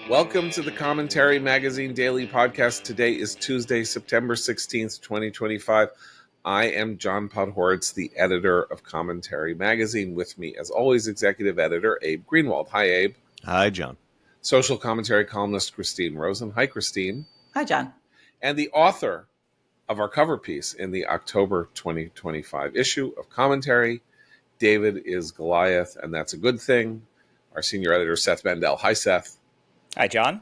Welcome to the Commentary Magazine Daily Podcast. Today is Tuesday, September 16th, 2025. I am John Podhoretz, the editor of Commentary Magazine. With me, as always, executive editor Abe Greenwald. Hi, Abe. Hi, John. Social commentary columnist Christine Rosen. Hi, Christine. Hi, John. And the author of our cover piece in the October 2025 issue of Commentary, David is Goliath, and that's a good thing. Our senior editor, Seth Mandel. Hi, Seth. Hi, John.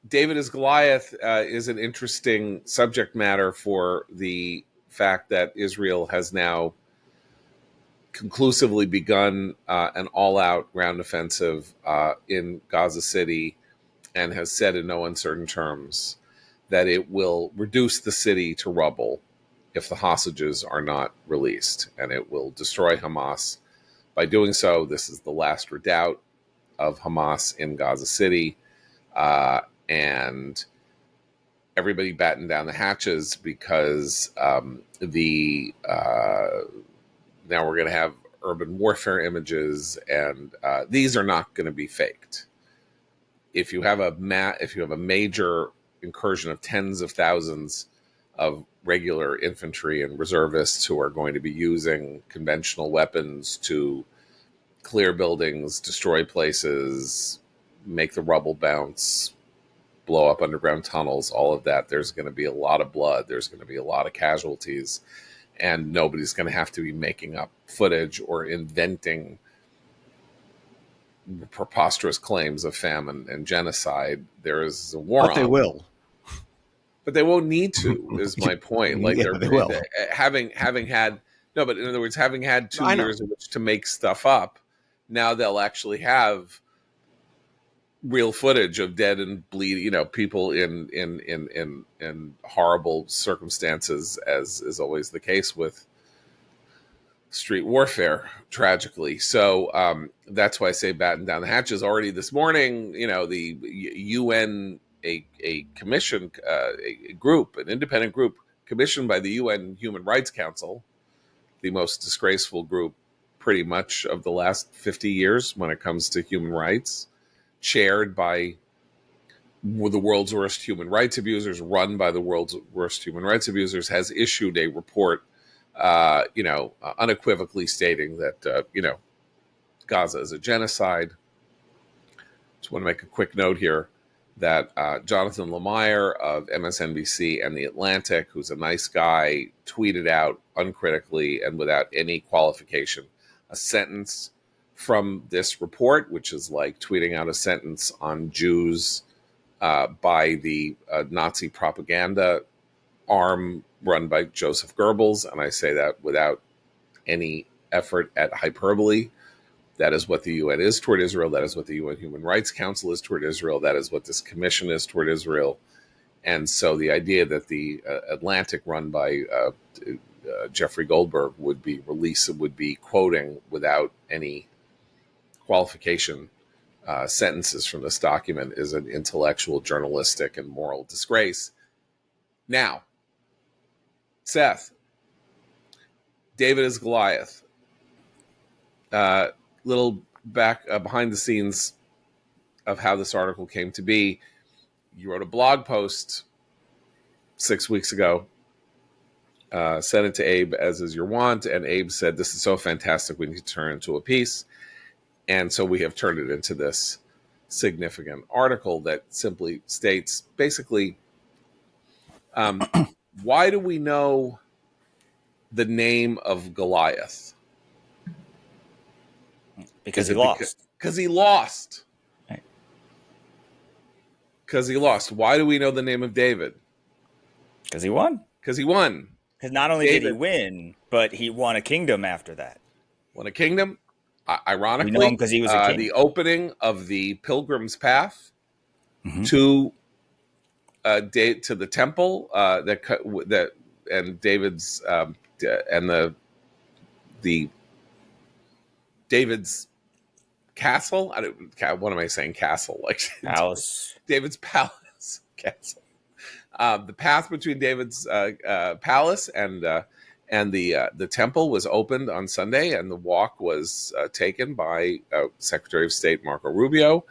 David is Goliath is an interesting subject matter for the fact that Israel has now conclusively begun an all-out ground offensive in Gaza City and has said in no uncertain terms that it will reduce the city to rubble if the hostages are not released, and it will destroy Hamas. By doing so, this is the last redoubt of Hamas in Gaza City, and everybody battened down the hatches because now we're going to have urban warfare images, and these are not going to be faked. If you have a major incursion of tens of thousands of regular infantry and reservists who are going to be using conventional weapons to clear buildings, destroy places, make the rubble bounce, blow up underground tunnels, all of that, there's going to be a lot of blood. There's going to be a lot of casualties, and nobody's going to have to be making up footage or inventing preposterous claims of famine and genocide. There is a war on. But they will. But they won't need to, is my point. Like, yeah, they will. Having had, no, but in other words, having had 2 years in which to make stuff up, now they'll actually have real footage of dead and bleed, people in horrible circumstances, as is always the case with street warfare, tragically. So that's why I say batten down the hatches. Already this morning, the UN, a commission, a group, an independent group commissioned by the UN Human Rights Council, the most disgraceful group pretty much of the last 50 years when it comes to human rights, chaired by the world's worst human rights abusers, run by the world's worst human rights abusers, has issued a report, unequivocally stating that, Gaza is a genocide. Just want to make a quick note here that Jonathan Lemire of MSNBC and The Atlantic, who's a nice guy, tweeted out uncritically and without any qualification a sentence from this report, which is like tweeting out a sentence on Jews by the Nazi propaganda arm run by Joseph Goebbels. And I say that without any effort at hyperbole. That is what the UN is toward Israel. That is what the UN Human Rights Council is toward Israel. That is what this commission is toward Israel. And so the idea that the Atlantic, run by Jeffrey Goldberg, would be quoting without any qualification sentences from this document is an intellectual, journalistic, and moral disgrace. Now, Seth, David is Goliath. Little back behind the scenes of how this article came to be. You wrote a blog post 6 weeks ago, sent it to Abe, as is your wont, and Abe said, "This is so fantastic, we need to turn it into a piece." And so we have turned it into this significant article that simply states, basically, why do we know the name of Goliath? Because he lost. Because he lost. Right. Because he lost. Why do we know the name of David? Because he won. Because he won. Because not only did he win, but he won a kingdom after that. Won a kingdom? Ironically, we know him because he was a king. The opening of the Pilgrim's Path to the temple and David's and the David's castle. What am I saying? Castle, like palace. David's palace castle. The path between David's palace and the temple was opened on Sunday, and the walk was taken by Secretary of State Marco Rubio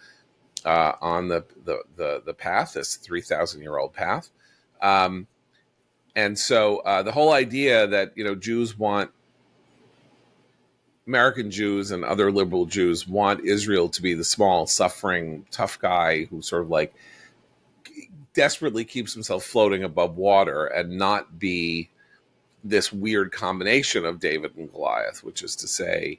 on the path, this 3,000-year-old path. Um, and so the whole idea that Jews want American Jews and other liberal Jews want Israel to be the small, suffering, tough guy who sort of like desperately keeps himself floating above water and not be this weird combination of David and Goliath, which is to say,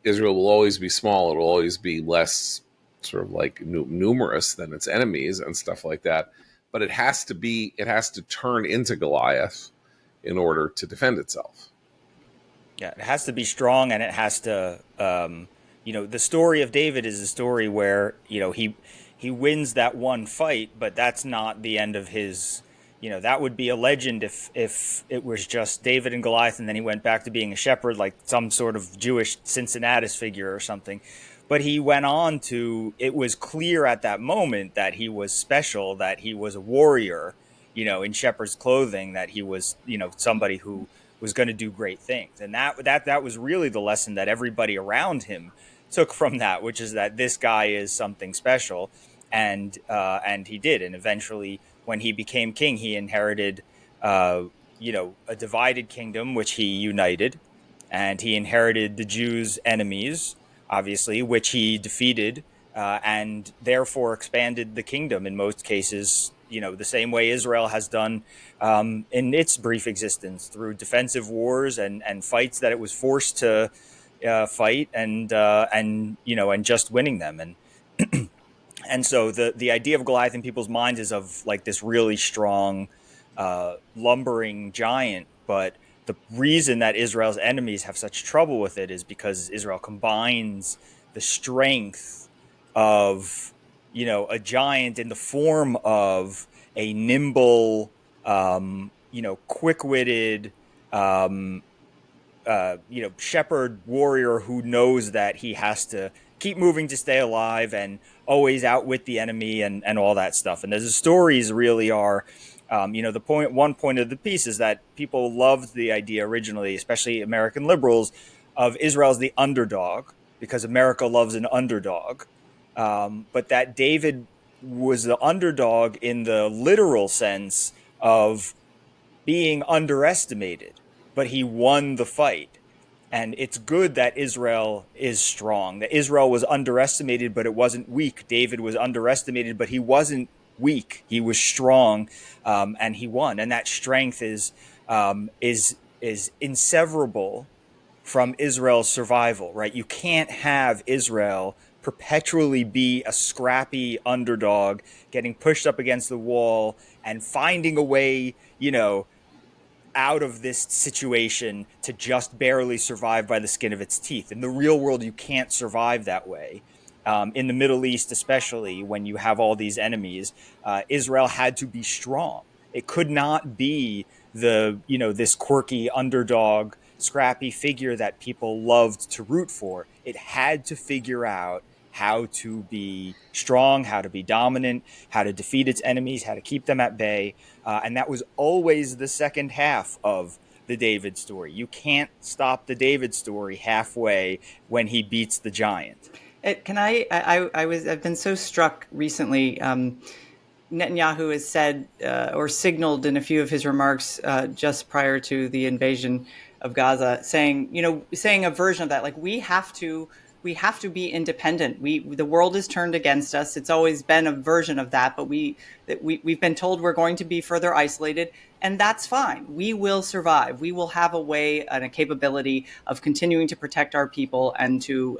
Israel will always be small. It will always be less sort of like numerous than its enemies and stuff like that. But it has to turn into Goliath in order to defend itself. Yeah, it has to be strong, and it has to, the story of David is a story where, he wins that one fight, but that's not the end of his, that would be a legend if it was just David and Goliath, and then he went back to being a shepherd, like some sort of Jewish Cincinnatus figure or something. But he went on to, it was clear at that moment that he was special, that he was a warrior, in shepherd's clothing, that he was, somebody who was going to do great things. And that was really the lesson that everybody around him took from that, which is that this guy is something special. And he did. And eventually, when he became king, he inherited, a divided kingdom, which he united. And he inherited the Jews' enemies, obviously, which he defeated, and therefore expanded the kingdom in most cases, the same way Israel has done in its brief existence, through defensive wars and fights that it was forced to fight, and just winning them. And so the idea of Goliath in people's minds is of like this really strong, lumbering giant. But the reason that Israel's enemies have such trouble with it is because Israel combines the strength of, a giant in the form of a nimble, quick-witted, shepherd warrior who knows that he has to keep moving to stay alive and always outwit the enemy and all that stuff. And the stories really are, one point of the piece is that people loved the idea originally, especially American liberals, of Israel as the underdog, because America loves an underdog. But that David was the underdog in the literal sense of being underestimated, but he won the fight. And it's good that Israel is strong, that Israel was underestimated, but it wasn't weak. David was underestimated, but he wasn't weak. He was strong, and he won. And that strength is inseverable from Israel's survival, right? You can't have Israel perpetually be a scrappy underdog, getting pushed up against the wall and finding a way, out of this situation to just barely survive by the skin of its teeth. In the real world, you can't survive that way. In the Middle East, especially when you have all these enemies, Israel had to be strong. It could not be this quirky underdog, scrappy figure that people loved to root for. It had to figure out how to be strong, how to be dominant, how to defeat its enemies, how to keep them at bay. And that was always the second half of the David story. You can't stop the David story halfway when he beats the giant. I've been so struck recently. Netanyahu has said or signaled in a few of his remarks just prior to the invasion of Gaza, saying a version of that, like we have to be independent. The world is turned against us. It's always been a version of that, but we've been told we're going to be further isolated, and that's fine. We will survive. We will have a way and a capability of continuing to protect our people and to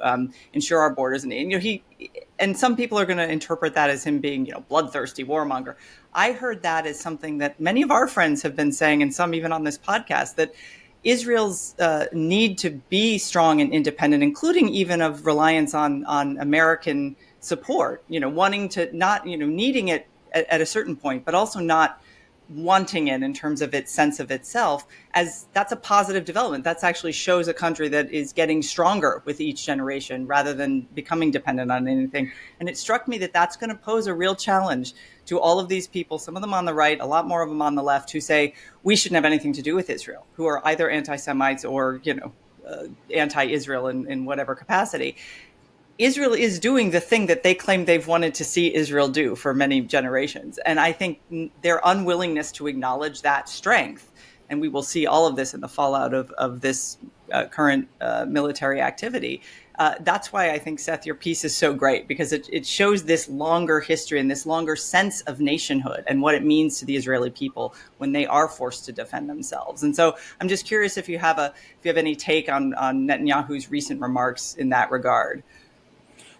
ensure our borders. And some people are going to interpret that as him being, bloodthirsty warmonger. I heard that as something that many of our friends have been saying, and some even on this podcast, that Israel's need to be strong and independent, including even of reliance on American support, wanting to not, needing it at a certain point, but also not wanting it in terms of its sense of itself, as that's a positive development. That's actually shows a country that is getting stronger with each generation rather than becoming dependent on anything. And it struck me that that's going to pose a real challenge to all of these people, some of them on the right, a lot more of them on the left, who say we shouldn't have anything to do with Israel, who are either anti-Semites or, anti-Israel in whatever capacity. Israel is doing the thing that they claim they've wanted to see Israel do for many generations. And I think their unwillingness to acknowledge that strength, and we will see all of this in the fallout of this current military activity. That's why I think, Seth, your piece is so great, because it shows this longer history and this longer sense of nationhood and what it means to the Israeli people when they are forced to defend themselves. And so I'm just curious if you have any take on Netanyahu's recent remarks in that regard.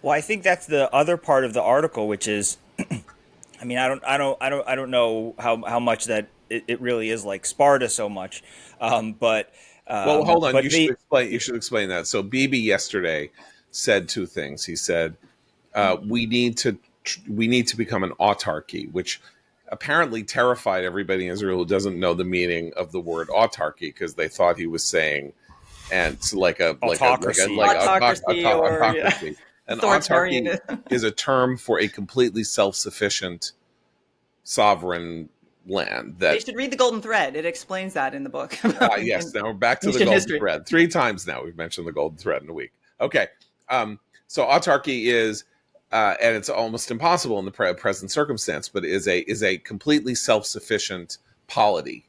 Well, I think that's the other part of the article, which is, I mean, I don't know how much that it really is like Sparta so much, but well, hold on. but You should explain that. So Bibi yesterday said two things. He said we need to become an autarky, which apparently terrified everybody in Israel who doesn't know the meaning of the word autarky, because they thought he was saying, and it's autocracy. Autocracy. An autarky is a term for a completely self-sufficient sovereign land. That they should read the Golden Thread. It explains that in the book. Yes. Now we're back to the Golden Thread. 3 times now we've mentioned the Golden Thread in a week. Okay. So autarky is, and it's almost impossible in the present circumstance, but is a completely self-sufficient polity,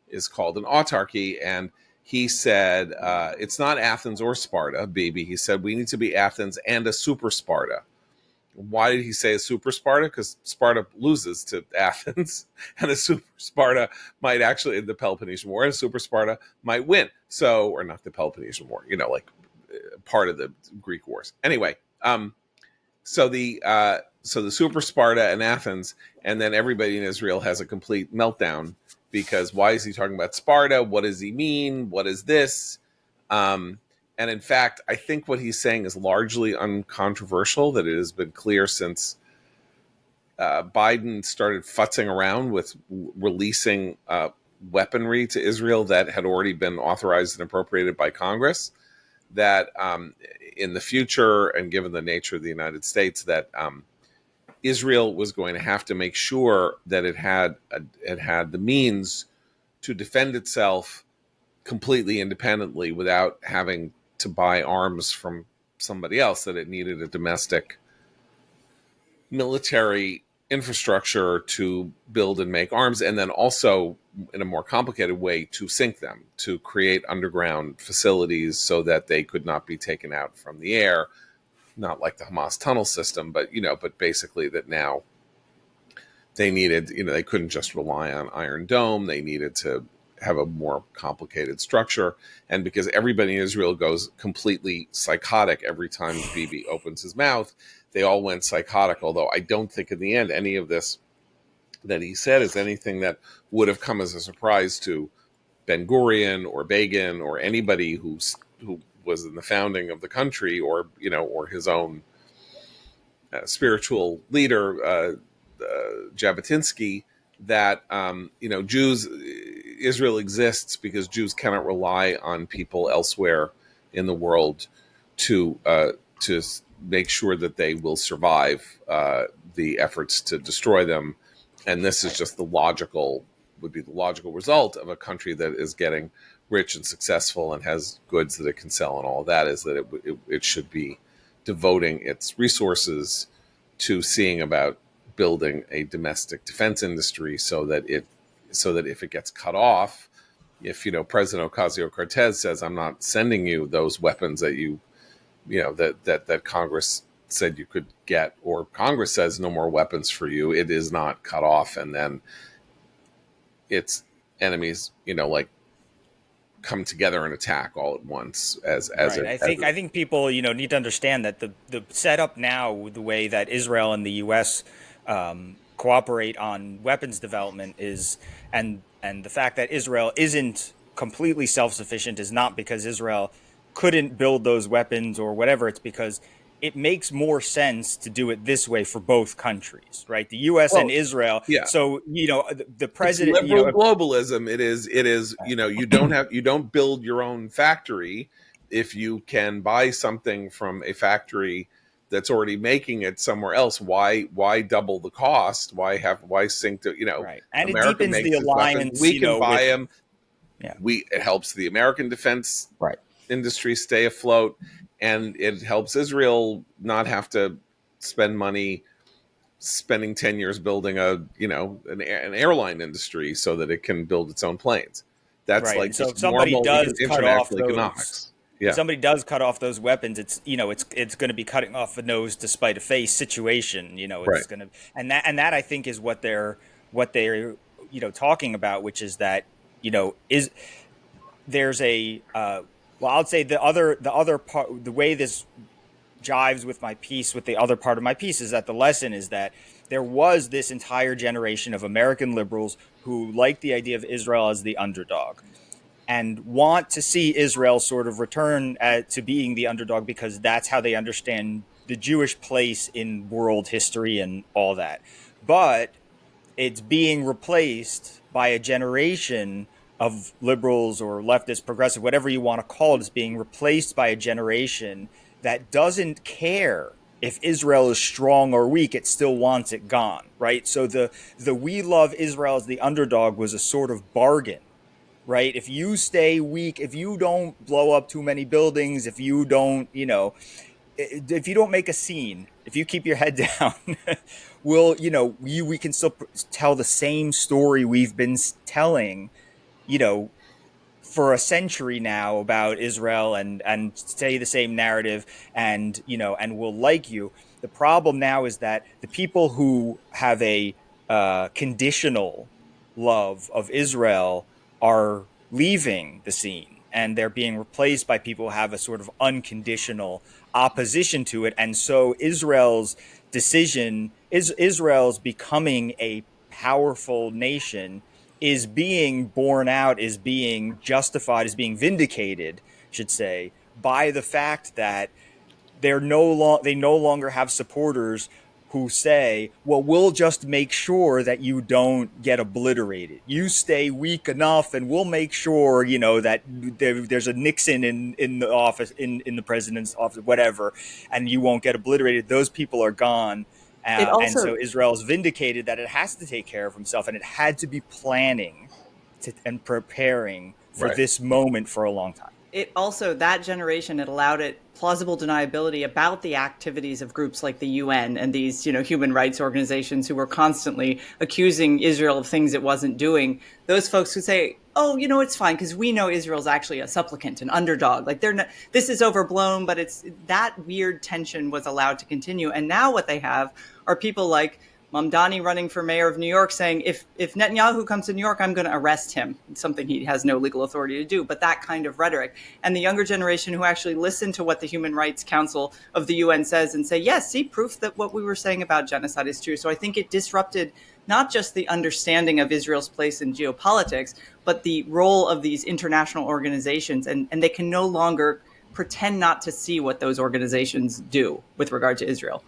is called an autarky. And he said, it's not Athens or Sparta, Bibi. He said, we need to be Athens and a super Sparta. Why did he say a super Sparta? Because Sparta loses to Athens, and a super Sparta might actually, in the Peloponnesian War, and a super Sparta might win. So, or not the Peloponnesian War, like part of the Greek wars. Anyway, so the super Sparta and Athens, and then everybody in Israel has a complete meltdown, because why is he talking about Sparta? What does he mean? What is this? And in fact, I think what he's saying is largely uncontroversial, that it has been clear since Biden started futzing around with releasing weaponry to Israel that had already been authorized and appropriated by Congress, that in the future, and given the nature of the United States, that Israel was going to have to make sure that it had the means to defend itself completely independently without having to buy arms from somebody else, that it needed a domestic military infrastructure to build and make arms, and then also in a more complicated way to sink them, to create underground facilities so that they could not be taken out from the air, not like the Hamas tunnel system, but but basically that now they needed, they couldn't just rely on Iron Dome, they needed to have a more complicated structure. And because everybody in Israel goes completely psychotic every time Bibi opens his mouth, they all went psychotic, although I don't think in the end any of this that he said is anything that would have come as a surprise to Ben Gurion or Begin or anybody who was in the founding of the country, or or his own spiritual leader, Jabotinsky, that Israel exists because Jews cannot rely on people elsewhere in the world to make sure that they will survive the efforts to destroy them. And this is just would be the logical result of a country that is getting rich and successful and has goods that it can sell and all of that, is that it should be devoting its resources to seeing about building a domestic defense industry, so that if it gets cut off, if President Ocasio-Cortez says, I'm not sending you those weapons that that Congress said you could get, or Congress says no more weapons for you, it is not cut off, and then its enemies come together and attack all at once. I think people need to understand that the setup now, the way that Israel and the U.S. Cooperate on weapons development and the fact that Israel isn't completely self-sufficient is not because Israel couldn't build those weapons or whatever. It's because it makes more sense to do it this way for both countries, right? The U.S. and Israel. Yeah. So the president, it's liberal globalism. It is you don't build your own factory if you can buy something from a factory that's already making it somewhere else. Why double the cost? Why sink to right? And America it deepens the alliance. We can buy them. Yeah. It helps the American defense industry stay afloat. and it helps Israel not have to spend money spending 10 years building an airline industry so that it can build its own planes. That's Right. And like so if just somebody normal does cut off international those, economics. if Yeah, somebody does cut off those weapons, it's going to be cutting off a nose to spite a face situation. right. It's going to, and that I think is what they're talking about, which is that is there's a well, I'll say the other part, the way this jives with my piece, with the other part of my piece, is that the lesson is that there was this entire generation of American liberals who like the idea of Israel as the underdog and want to see Israel sort of return to being the underdog because that's how they understand the Jewish place in world history and all that. But it's being replaced by a generation of liberals or leftist, progressive, whatever you want to call it, is being replaced by a generation that doesn't care if Israel is strong or weak. It still wants it gone, right? So the we love Israel as the underdog was a sort of bargain, right? If you stay weak, if you don't blow up too many buildings, if you don't make a scene, if you keep your head down, we can still tell the same story we've been telling, you know, for a century now about Israel and say the same narrative and will like you. The problem now is that the people who have a conditional love of Israel are leaving the scene and they're being replaced by people who have a sort of unconditional opposition to it. And so Israel's becoming a powerful nation is being borne out, is being justified, is being vindicated, I should say, by the fact that they no longer have supporters who say, well, we'll just make sure that you don't get obliterated. You stay weak enough and we'll make sure, that there's a Nixon in the office, in the president's office, whatever, and you won't get obliterated. Those people are gone. It And so also Israel's vindicated that it has to take care of himself, and it had to be planning and preparing for Right. this moment for a long time. that generation, it allowed it plausible deniability about the activities of groups like the UN and these human rights organizations who were constantly accusing Israel of things it wasn't doing. Those folks who say, oh, it's fine because we know Israel's actually a supplicant, an underdog, like they're not, this is overblown. But it's that weird tension was allowed to continue. And now what they have are people like Mamdani running for mayor of New York saying, if Netanyahu comes to New York, I'm going to arrest him. It's something he has no legal authority to do, but that kind of rhetoric. And the younger generation who actually listen to what the Human Rights Council of the UN says and say, yes, see proof that what we were saying about genocide is true. So I think it disrupted not just the understanding of Israel's place in geopolitics, but the role of these international organizations. And they can no longer pretend not to see what those organizations do with regard to Israel.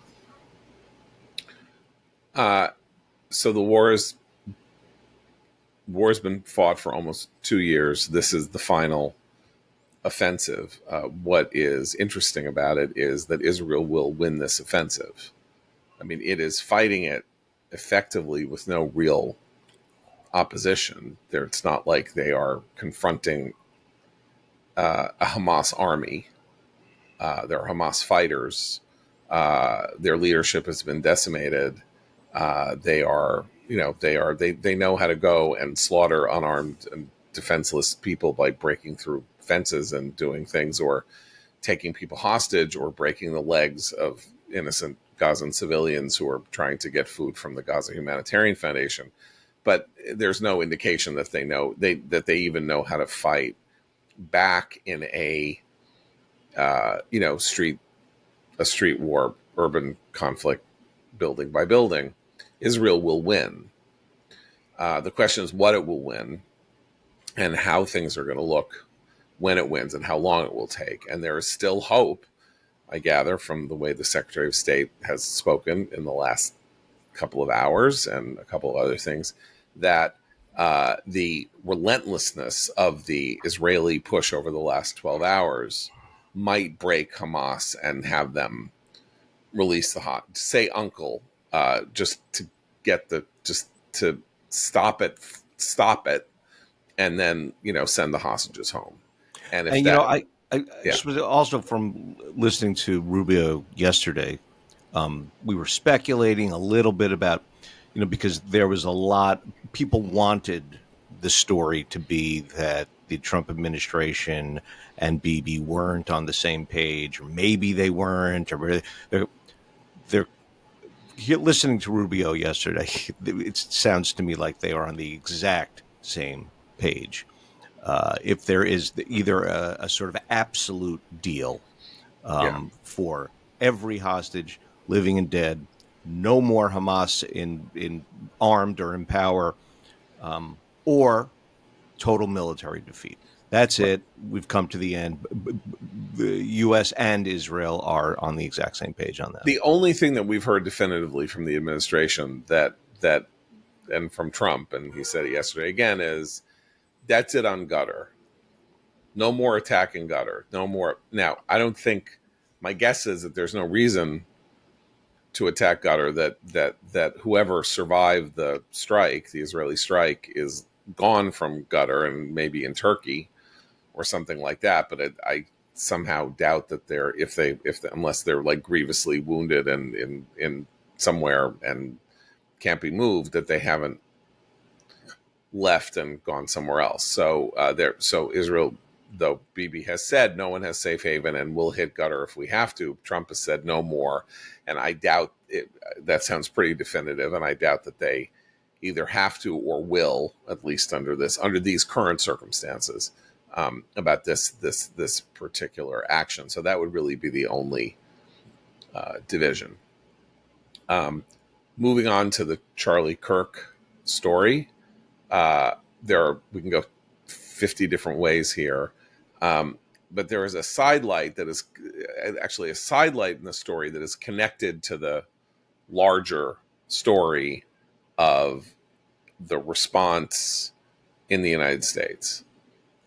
So the war's been fought for almost 2 years. This is the final offensive. What is interesting about it is that Israel will win this offensive. I mean, it is fighting it effectively with no real opposition. It's not like they are confronting a Hamas army. They're Hamas fighters. Their leadership has been decimated. They know how to go and slaughter unarmed and defenseless people by breaking through fences and doing things, or taking people hostage, or breaking the legs of innocent Gazan civilians who are trying to get food from the Gaza Humanitarian Foundation. But there's no indication that they even know how to fight back in a street war, urban conflict, building by building. Israel will win. The question is what it will win and how things are going to look when it wins and how long it will take. And there is still hope, I gather, from the way the Secretary of State has spoken in the last couple of hours and a couple of other things, that the relentlessness of the Israeli push over the last 12 hours might break Hamas and have them release say uncle, just to stop it, and then send the hostages home. And if I just was also from listening to Rubio yesterday. We were speculating a little bit about, because there was a lot, people wanted the story to be that the Trump administration and Bibi weren't on the same page, or maybe they weren't, or they're listening to Rubio yesterday. It sounds to me like they are on the exact same page. If there is either a sort of absolute deal for every hostage, living and dead, no more Hamas in armed or in power, or total military defeat. That's it. We've come to the end. The U.S. and Israel are on the exact same page on that. The only thing that we've heard definitively from the administration that and from Trump, and he said it yesterday again, is that's it on Qatar. No more attacking Qatar. No more. Now, I don't think, my guess is that there's no reason to attack Qatar, that whoever survived the strike, the Israeli strike, is gone from Qatar and maybe in Turkey or something like that. But I somehow doubt that unless they're like grievously wounded and in somewhere and can't be moved, that they haven't left and gone somewhere else. So Israel, though Bibi has said no one has safe haven and we'll hit Qatar if we have to, Trump has said no more, and I doubt it. That sounds pretty definitive, and I doubt that they either have to or will, at least under these current circumstances, about this particular action. So that would really be the only division. Moving on to the Charlie Kirk story, we can go 50 different ways here, but there is a sidelight that is actually a sidelight in the story that is connected to the larger story of the response in the United States.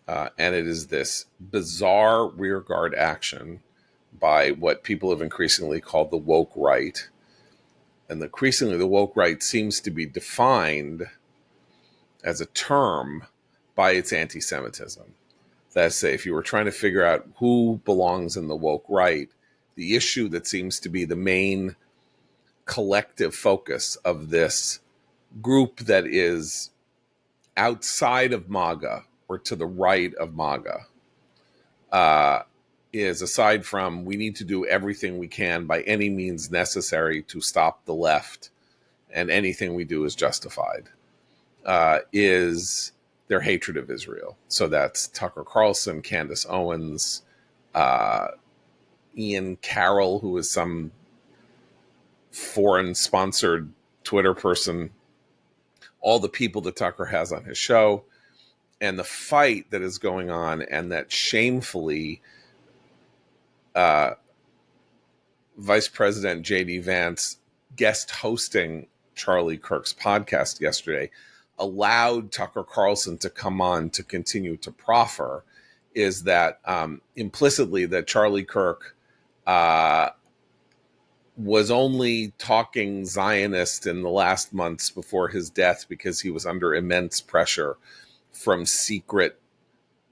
And it is this bizarre rearguard action by what people have increasingly called the woke right. And increasingly, the woke right seems to be defined as a term by its anti-Semitism. That's, say, if you were trying to figure out who belongs in the woke right, the issue that seems to be the main collective focus of this group that is outside of MAGA or to the right of MAGA is, aside from we need to do everything we can by any means necessary to stop the left, and anything we do is justified, is their hatred of Israel. So that's Tucker Carlson, Candace Owens, Ian Carroll, who is some foreign-sponsored Twitter person, all the people that Tucker has on his show, and the fight that is going on, and that shamefully Vice President J.D. Vance guest hosting Charlie Kirk's podcast yesterday allowed Tucker Carlson to come on to continue to proffer, is that implicitly that Charlie Kirk was only talking Zionist in the last months before his death because he was under immense pressure from secret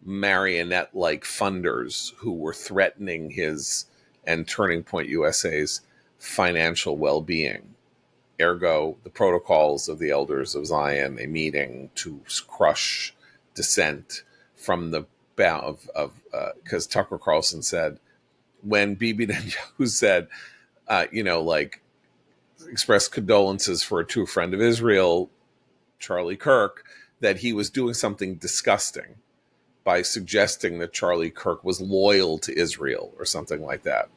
marionette-like funders who were threatening his and Turning Point USA's financial well-being. Ergo, the protocols of the Elders of Zion, a meeting to crush dissent from the bound of because Tucker Carlson said, when Bibi Netanyahu said, expressed condolences to a friend of Israel, Charlie Kirk, that he was doing something disgusting by suggesting that Charlie Kirk was loyal to Israel or something like that.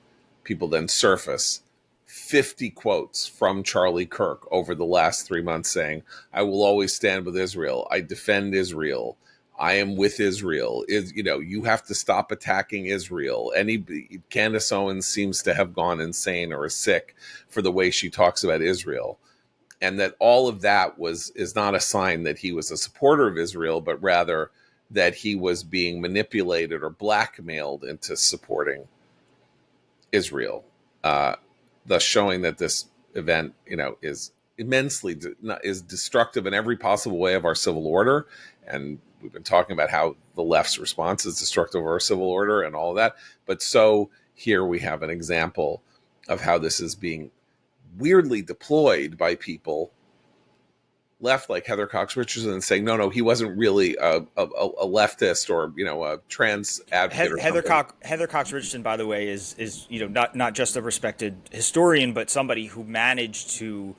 People then surface 50 quotes from Charlie Kirk over the last 3 months saying, I will always stand with Israel. I defend Israel. I am with Israel. You have to stop attacking Israel. Candace Owens seems to have gone insane or is sick for the way she talks about Israel. And that all of that is not a sign that he was a supporter of Israel, but rather that he was being manipulated or blackmailed into supporting Israel. Thus showing that this event, is immensely is destructive in every possible way of our civil order, and we've been talking about how the left's response is destructive of our civil order and all of that. But so here we have an example of how this is being weirdly deployed by people left, like Heather Cox Richardson, saying, no, he wasn't really a leftist or, a trans advocate. Heather Cox Richardson, by the way, is not just a respected historian, but somebody who managed to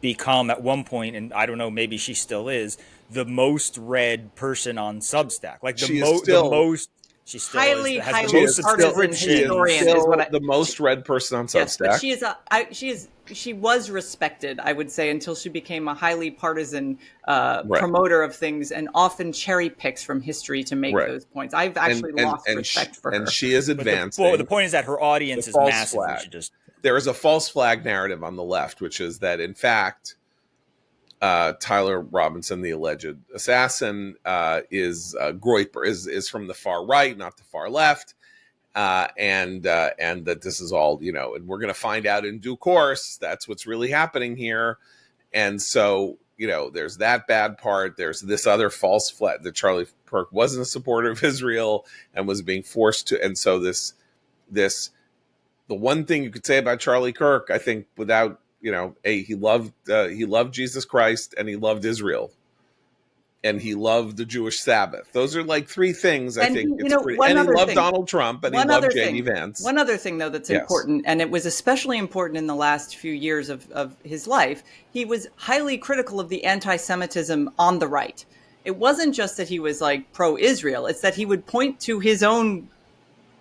become at one point, and I don't know, maybe she still is, the most read person on Substack. Like the most. She still highly partisan historian is what the most read person on Substack. Yes, but she was respected, I would say, until she became a highly partisan promoter of things, and often cherry picks from history to make those points. I've actually lost respect for her. And she is advancing. The point is that her audience is massive. There is a false flag narrative on the left, which is that, in fact, Tyler Robinson, the alleged assassin, is Groyper, is from the far right, not the far left, and that this is all, and we're going to find out in due course. That's what's really happening here. And so, there's that bad part. There's this other false flag that Charlie Kirk wasn't a supporter of Israel and was being forced to. And so this, the one thing you could say about Charlie Kirk, I think, without, he loved Jesus Christ, and he loved Israel, and he loved the Jewish Sabbath. Those are like three things I think. And he loved Donald Trump, and he loved J.D. Vance. One other thing, though, that's important, and it was especially important in the last few years of his life, he was highly critical of the anti-Semitism on the right. It wasn't just that he was like pro-Israel; it's that he would point to his own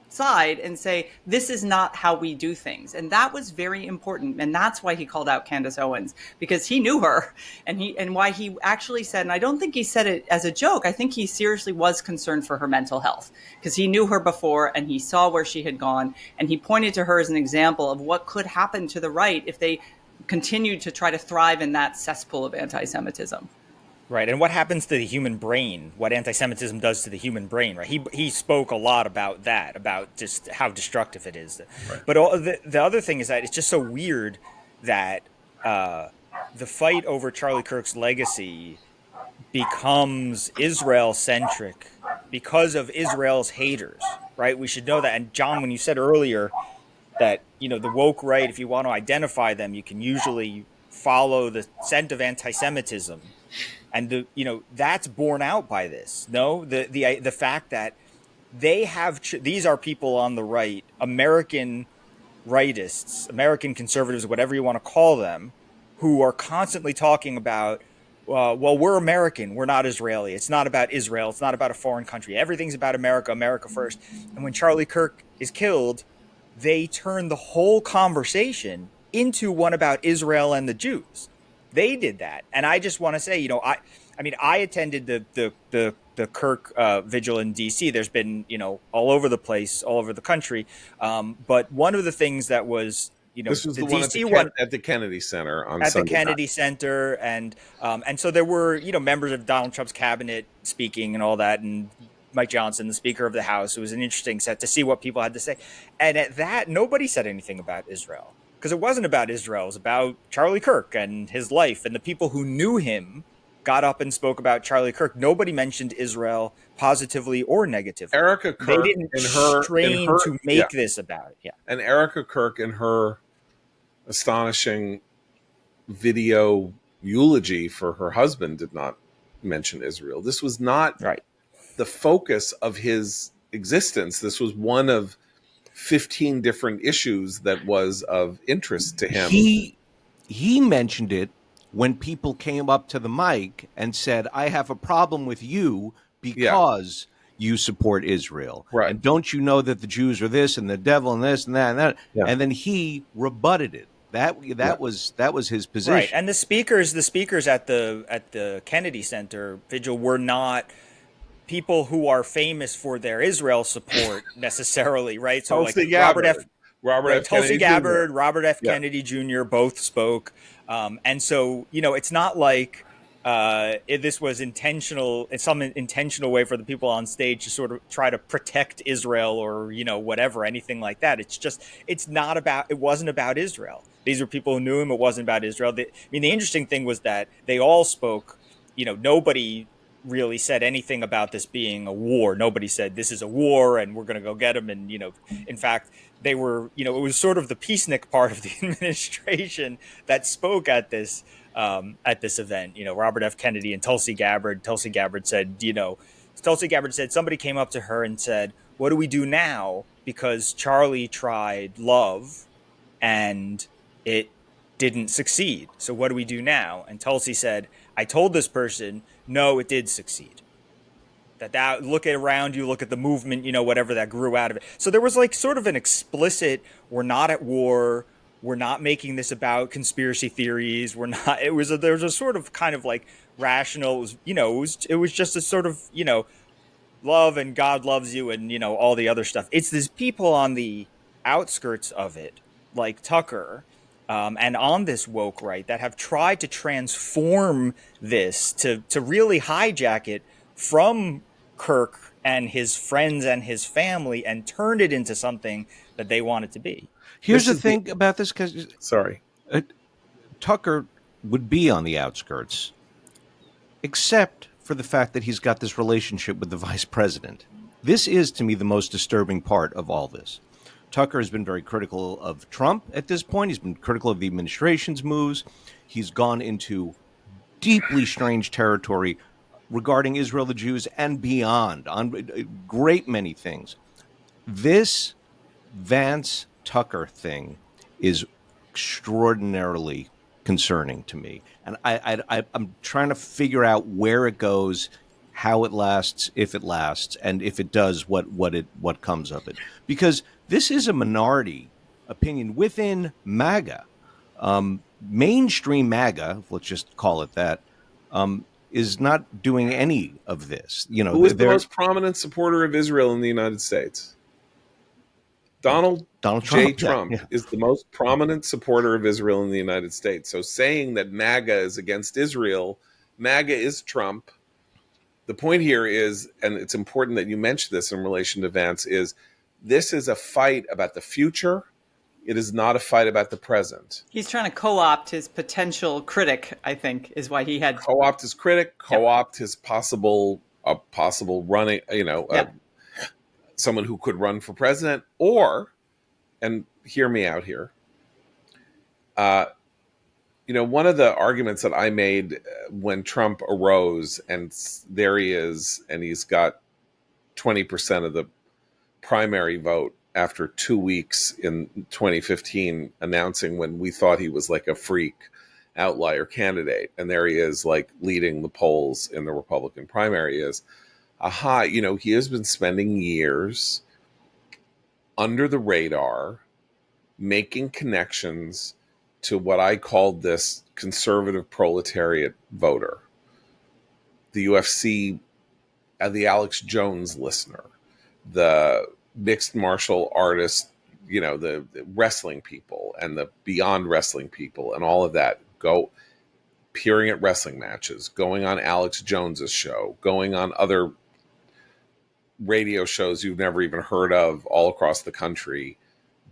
side and say, this is not how we do things. And that was very important. And that's why he called out Candace Owens, because he knew her, and why he actually said, and I don't think he said it as a joke, I think he seriously was concerned for her mental health, because he knew her before and he saw where she had gone. And he pointed to her as an example of what could happen to the right if they continued to try to thrive in that cesspool of anti-Semitism. Right, and what happens to the human brain, what anti-Semitism does to the human brain, right? He spoke a lot about that, about just how destructive it is. Right. But the other thing is that it's just so weird that the fight over Charlie Kirk's legacy becomes Israel-centric because of Israel's haters, right? We should know that. And John, when you said earlier that, the woke right, if you want to identify them, you can usually follow the scent of anti-Semitism. And that's borne out by this. No, the fact that they have these are people on the right, American rightists, American conservatives, whatever you want to call them, who are constantly talking about, well, we're American, we're not Israeli. It's not about Israel. It's not about a foreign country. Everything's about America, America first. And when Charlie Kirk is killed, they turn the whole conversation into one about Israel and the Jews. They did that, and I just want to say, I attended the Kirk vigil in D.C. There's been, all over the place, all over the country. But one of the things that was, this was the DC one at the Kennedy Center on Sunday the Kennedy Center, and so there were, members of Donald Trump's cabinet speaking and all that, and Mike Johnson, the Speaker of the House. It was an interesting set to see what people had to say, and at that, nobody said anything about Israel. Because it wasn't about Israel. It was about Charlie Kirk and his life. And the people who knew him got up and spoke about Charlie Kirk. Nobody mentioned Israel positively or negatively. Erica Kirk, they didn't strain to make this about it. Yeah. And Erica Kirk, in her astonishing video eulogy for her husband, did not mention Israel. This was not the focus of his existence. This was one of 15 different issues that was of interest to him. He mentioned it when people came up to the mic and said, I have a problem with you because you support Israel. Right. And don't you know that the Jews are this and the devil and this and that and that? Yeah. And then he rebutted it. That was his position. Right. And the speakers at the Kennedy Center vigil were not people who are famous for their Israel support necessarily, right? So Tulsi Gabbard, Tulsi Gabbard, Robert F. Kennedy Jr. both spoke, and so it's not like this was intentional in some intentional way for the people on stage to sort of try to protect Israel or whatever, anything like that. It's just it wasn't about Israel. These were people who knew him. It wasn't about Israel. The interesting thing was that they all spoke. Nobody really said anything about this being a war. Nobody said this is a war and we're going to go get them. And, in fact, they were, it was sort of the peacenik part of the administration that spoke at this event. Robert F. Kennedy and Tulsi Gabbard. Tulsi Gabbard said, somebody came up to her and said, "What do we do now? Because Charlie tried love and it didn't succeed. So what do we do now?" And Tulsi said, "I told this person, no, it did succeed. That look around you, look at the movement, whatever that grew out of it." So there was like sort of an explicit, we're not at war, we're not making this about conspiracy theories, there was a sort of kind of like rational, it was just a sort of, love and God loves you and, all the other stuff. It's these people on the outskirts of it, like Tucker, and on this woke right, that have tried to transform this to really hijack it from Kirk and his friends and his family and turned it into something that they want it to be. Here's the thing about this, because Tucker would be on the outskirts, except for the fact that he's got this relationship with the vice president. This is, to me, the most disturbing part of all this. Tucker has been very critical of Trump at this point. He's been critical of the administration's moves. He's gone into deeply strange territory regarding Israel, the Jews, and beyond on a great many things. This Vance-Tucker thing is extraordinarily concerning to me. And I'm trying to figure out where it goes, how it lasts, if it lasts, and if it does, what comes of it. Because this is a minority opinion within MAGA. Mainstream MAGA, let's just call it that, is not doing any of this. Who is the most prominent supporter of Israel in the United States? Donald J. Trump is the most prominent supporter of Israel in the United States. So saying that MAGA is against Israel, MAGA is Trump. The point here is, and it's important that you mention this in relation to Vance, is this is a fight about the future. It is not a fight about the present. He's trying to co-opt his potential critic, I think, is why he had... Co-opt his critic, co-opt his possible running, someone who could run for president, or, and hear me out here, one of the arguments that I made when Trump arose, and there he is, and he's got 20% of the primary vote after 2 weeks in 2015, announcing when we thought he was like a freak outlier candidate. And there he is, like leading the polls in the Republican primary is, he has been spending years under the radar, making connections to what I called this conservative proletariat voter, the UFC, the Alex Jones listener, the mixed martial artist, the wrestling people and the beyond wrestling people and all of that, go appearing at wrestling matches, going on Alex Jones's show, going on other radio shows you've never even heard of all across the country,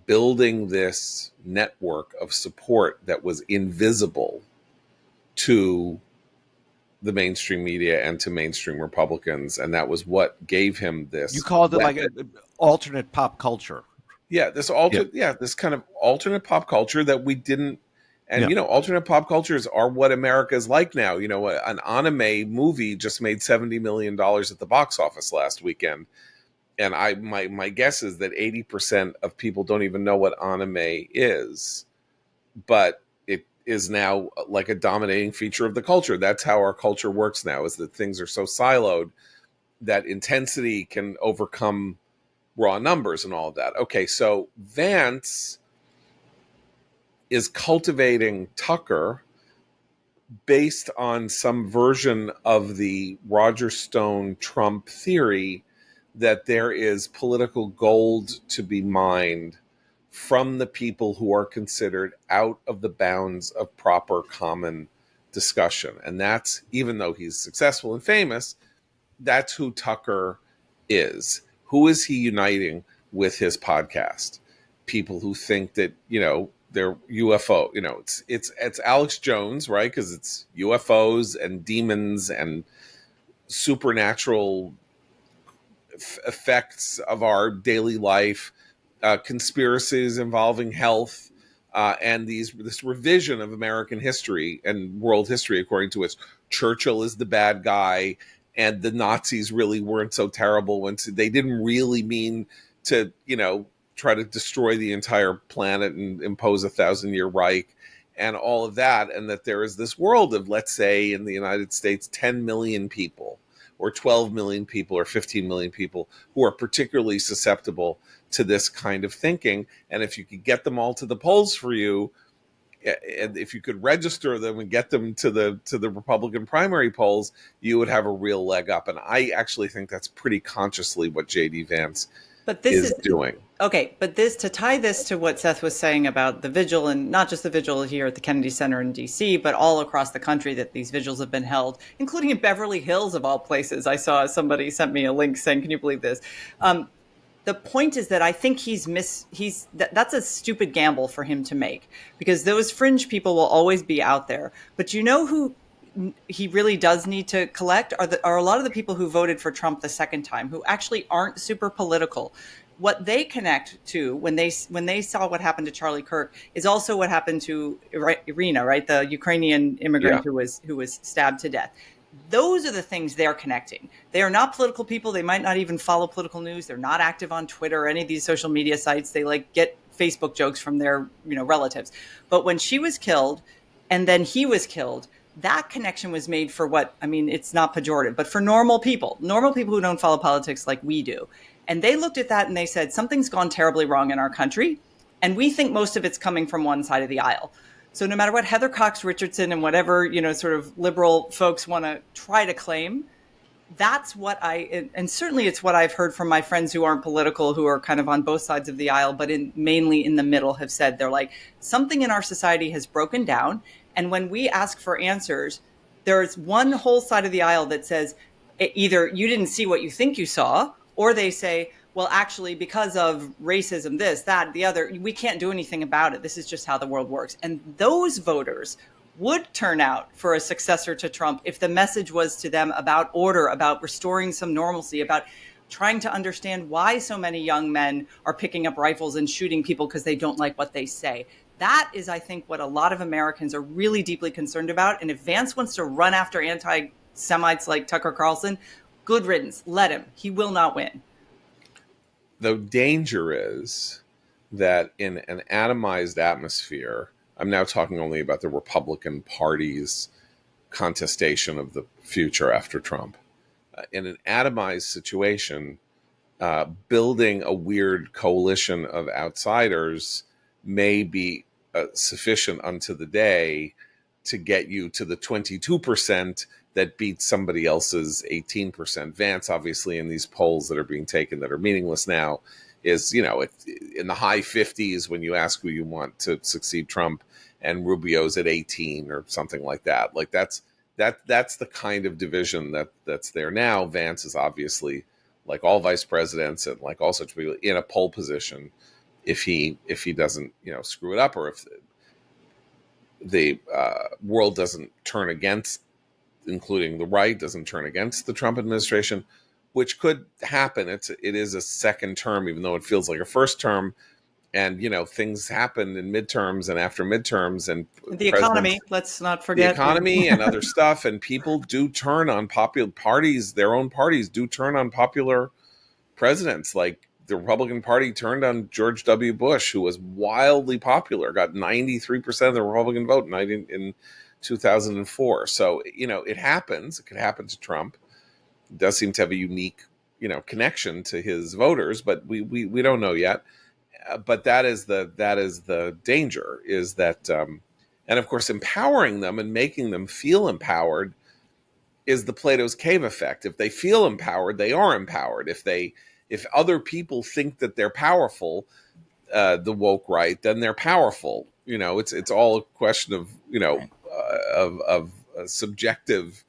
building this network of support that was invisible to the mainstream media and to mainstream Republicans. And that was what gave him this. You called it like an alternate pop culture. Yeah, this kind of alternate pop culture that we didn't. And, alternate pop cultures are what America is like now. An anime movie just made $70 million at the box office last weekend. And my guess is that 80% of people don't even know what anime is. But it is now like a dominating feature of the culture. That's how our culture works now, is that things are so siloed that intensity can overcome raw numbers and all of that. Okay, so Vance is cultivating Tucker based on some version of the Roger Stone Trump theory that there is political gold to be mined from the people who are considered out of the bounds of proper common discussion. And that's, even though he's successful and famous, that's who Tucker is. Who is he uniting with his podcast? People who think that, they're UFO, it's Alex Jones, right? Because it's UFOs and demons and supernatural effects of our daily life, conspiracies involving health, and this revision of American history and world history, according to which Churchill is the bad guy, and the Nazis really weren't so terrible when they didn't really mean to, try to destroy the entire planet and impose a 1,000-year Reich and all of that, and that there is this world of, let's say, in the United States, 10 million people or 12 million people or 15 million people who are particularly susceptible to this kind of thinking. And if you could get them all to the polls for you, and if you could register them and get them to the Republican primary polls, you would have a real leg up. And I actually think that's pretty consciously what J.D. Vance is doing. Okay, but to tie this to what Seth was saying about the vigil, and not just the vigil here at the Kennedy Center in D.C., but all across the country that these vigils have been held, including in Beverly Hills of all places. I saw somebody sent me a link saying, "Can you believe this?" The point is that I think that's a stupid gamble for him to make, because those fringe people will always be out there. But you know who he really does need to collect are a lot of the people who voted for Trump the second time, who actually aren't super political. What they connect to when they saw what happened to Charlie Kirk is also what happened to Irina, right? The Ukrainian immigrant who was stabbed to death. Those are the things they're connecting. They are not political people. They might not even follow political news. They're not active on Twitter or any of these social media sites. They get Facebook jokes from their relatives. But when she was killed and then he was killed, that connection was made for it's not pejorative, but for normal people who don't follow politics like we do. And they looked at that and they said, something's gone terribly wrong in our country. And we think most of it's coming from one side of the aisle. So no matter what Heather Cox Richardson and whatever, sort of liberal folks want to try to claim, that's what and certainly it's what I've heard from my friends who aren't political, who are kind of on both sides of the aisle, but mainly in the middle, have said, they're like, something in our society has broken down. And when we ask for answers, there's one whole side of the aisle that says either you didn't see what you think you saw, or they say, well, actually, because of racism, this, that, the other, we can't do anything about it. This is just how the world works. And those voters would turn out for a successor to Trump if the message was to them about order, about restoring some normalcy, about trying to understand why so many young men are picking up rifles and shooting people because they don't like what they say. That is, I think, what a lot of Americans are really deeply concerned about. And if Vance wants to run after anti-Semites like Tucker Carlson, good riddance. Let him. He will not win. The danger is that in an atomized atmosphere, I'm now talking only about the Republican Party's contestation of the future after Trump. In an atomized situation, building a weird coalition of outsiders may be sufficient unto the day to get you to the 22% that beats somebody else's 18%. Vance, obviously, in these polls that are being taken that are meaningless now, is, in the high 50s when you ask who you want to succeed Trump, and Rubio's at 18 or something like that. Like that's the kind of division that's there now. Vance is obviously, like all vice presidents and like all such people, in a pole position if he doesn't screw it up, or if the world doesn't turn against, including the right, doesn't turn against the Trump administration, which could happen. It is a second term, even though it feels like a first term. And, things happen in midterms and after midterms, and the economy, let's not forget the economy and other stuff. And people do turn on popular parties. Their own parties do turn on popular presidents. Like the Republican Party turned on George W. Bush, who was wildly popular, got 93% of the Republican vote in 2004. So, it happens. It could happen to Trump. It does seem to have a unique, connection to his voters, but we don't know yet. But that is the danger, is that, and of course, empowering them and making them feel empowered is the Plato's Cave effect. If they feel empowered, they are empowered. If other people think that they're powerful, the woke right, then they're powerful. It's all a question of of subjective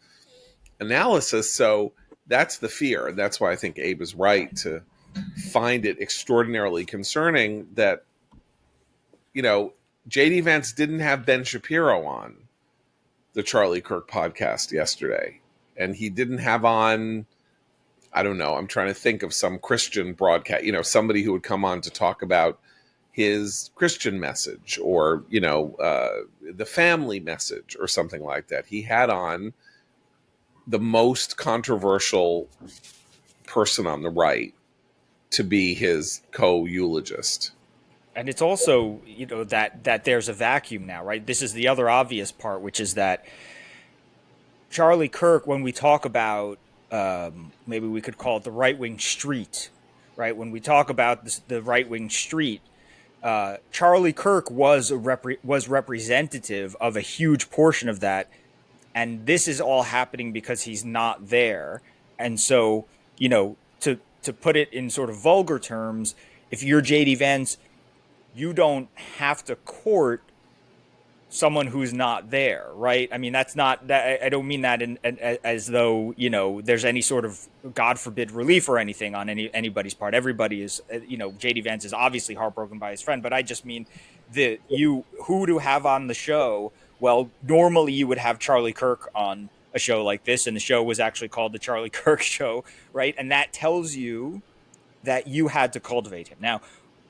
analysis. So that's the fear, and that's why I think Abe is right to find it extraordinarily concerning that J.D. Vance didn't have Ben Shapiro on the Charlie Kirk podcast yesterday. and he didn't have on, I don't know, I'm trying to think of some Christian broadcast, somebody who would come on to talk about his Christian message, or, the family message or something like that. He had on the most controversial person on the right to be his co-eulogist. And it's also, that there's a vacuum now, right? This is the other obvious part, which is that Charlie Kirk, when we talk about, maybe we could call it the right-wing street, right? When we talk about the right-wing street, Charlie Kirk was representative of a huge portion of that, and this is all happening because he's not there. And so, to put it in sort of vulgar terms, if you're JD Vance, you don't have to court someone who's not there, right? I mean, that's not that. I don't mean that as though there's any sort of, God forbid, relief or anything on anybody's part. Everybody is, JD Vance is obviously heartbroken by his friend, but I just mean who to have on the show. Well, normally you would have Charlie Kirk on a show like this, and the show was actually called the Charlie Kirk Show, right? And that tells you that you had to cultivate him. Now,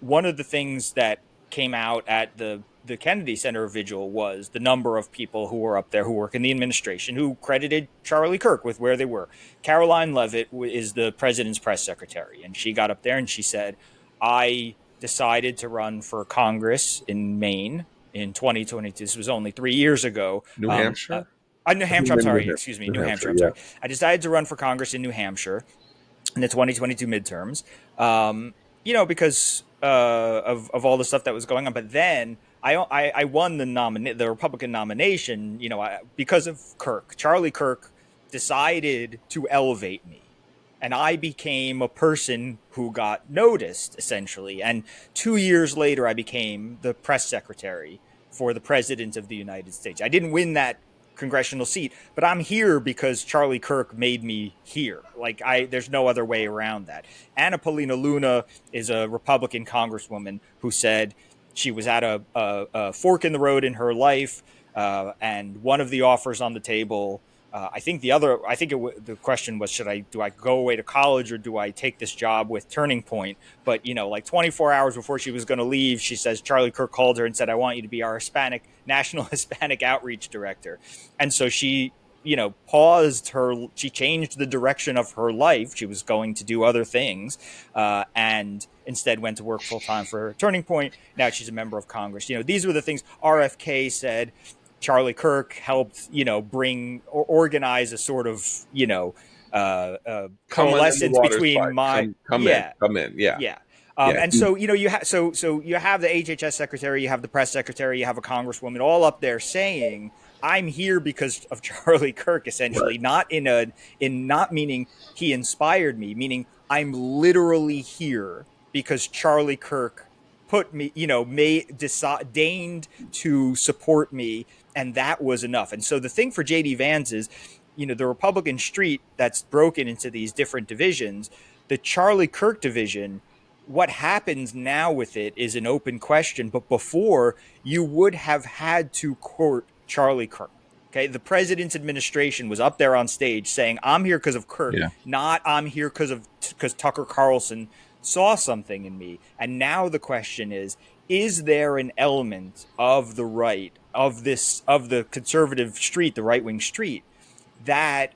one of the things that came out at the Kennedy Center vigil was the number of people who were up there who work in the administration who credited Charlie Kirk with where they were. Caroline Leavitt is the president's press secretary, and she got up there and she said, I decided to run for Congress in Maine in 2022. This was only 3 years ago. New Hampshire? New Hampshire, I'm sorry. Excuse me, New Hampshire. I'm sorry. I decided to run for Congress in New Hampshire in the 2022 midterms, because of all the stuff that was going on. But then I won the Republican nomination, because of Kirk. Charlie Kirk decided to elevate me, and I became a person who got noticed, essentially. And 2 years later, I became the press secretary for the President of the United States. I didn't win that congressional seat, but I'm here because Charlie Kirk made me here. There's no other way around that. Anna Paulina Luna is a Republican congresswoman who said she was at a fork in the road in her life, and one of the offers on the table, the question was, do I go away to college, or do I take this job with Turning Point? But 24 hours before she was going to leave, she says Charlie Kirk called her and said, I want you to be our national Hispanic outreach director. And so she she changed the direction of her life. She was going to do other things, and instead went to work full time for Turning Point. Now she's a member of Congress. These were the things RFK said. Charlie Kirk helped, bring or organize a sort of, coalescence between come in. Yeah. And so, you have the HHS secretary, you have the press secretary, you have a congresswoman all up there saying, I'm here because of Charlie Kirk, essentially, right. Not meaning he inspired me, meaning I'm literally here because Charlie Kirk put me, deigned to support me. And that was enough. And so the thing for JD Vance is, the Republican street that's broken into these different divisions, the Charlie Kirk division, what happens now with it is an open question. But before, you would have had to court Charlie Kirk. Okay, the president's administration was up there on stage saying, I'm here because of Kirk, not I'm here because Tucker Carlson saw something in me. And now the question is there an element of the right, of the conservative street, the right-wing street, that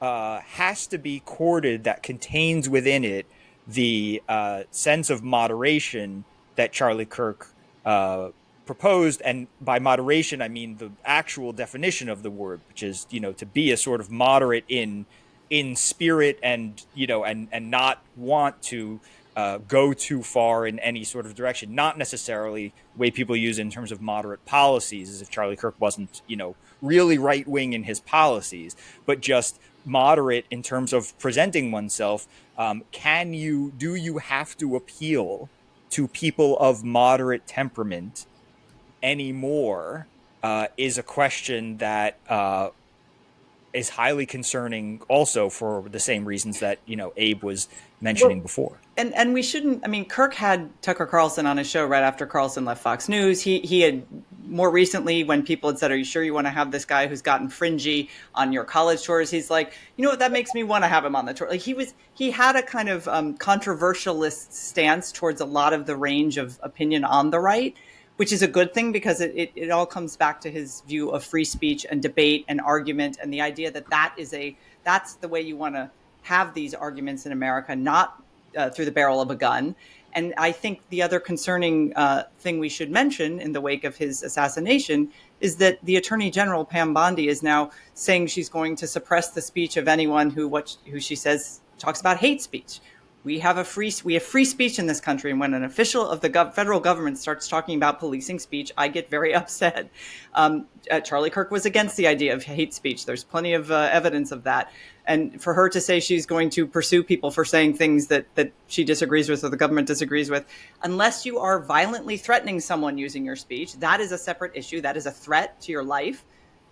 has to be courted, that contains within it the sense of moderation that Charlie Kirk proposed? And by moderation, I mean the actual definition of the word, which is, to be a sort of moderate in spirit, and and not want to go too far in any sort of direction. Not necessarily the way people use it in terms of moderate policies, as if Charlie Kirk wasn't, really right-wing in his policies, but just moderate in terms of presenting oneself. Do you have to appeal to people of moderate temperament anymore? Is a question that is highly concerning also for the same reasons that, Abe was mentioning before. And we shouldn't. I mean, Kirk had Tucker Carlson on his show right after Carlson left Fox News. He had more recently, when people had said, "Are you sure you want to have this guy who's gotten fringy on your college tours?" He's like, "You know what? That makes me want to have him on the tour." Like he had a kind of controversialist stance towards a lot of the range of opinion on the right, which is a good thing, because it all comes back to his view of free speech and debate and argument, and the idea that that's the way you want to have these arguments in America, not through the barrel of a gun. And I think the other concerning thing we should mention in the wake of his assassination is that the Attorney General, Pam Bondi, is now saying she's going to suppress the speech of anyone who she says talks about hate speech. We have free speech in this country, and when an official of the federal government starts talking about policing speech, I get very upset. Charlie Kirk was against the idea of hate speech. There's plenty of evidence of that. And for her to say she's going to pursue people for saying things that she disagrees with or the government disagrees with, unless you are violently threatening someone using your speech, that is a separate issue. That is a threat to your life.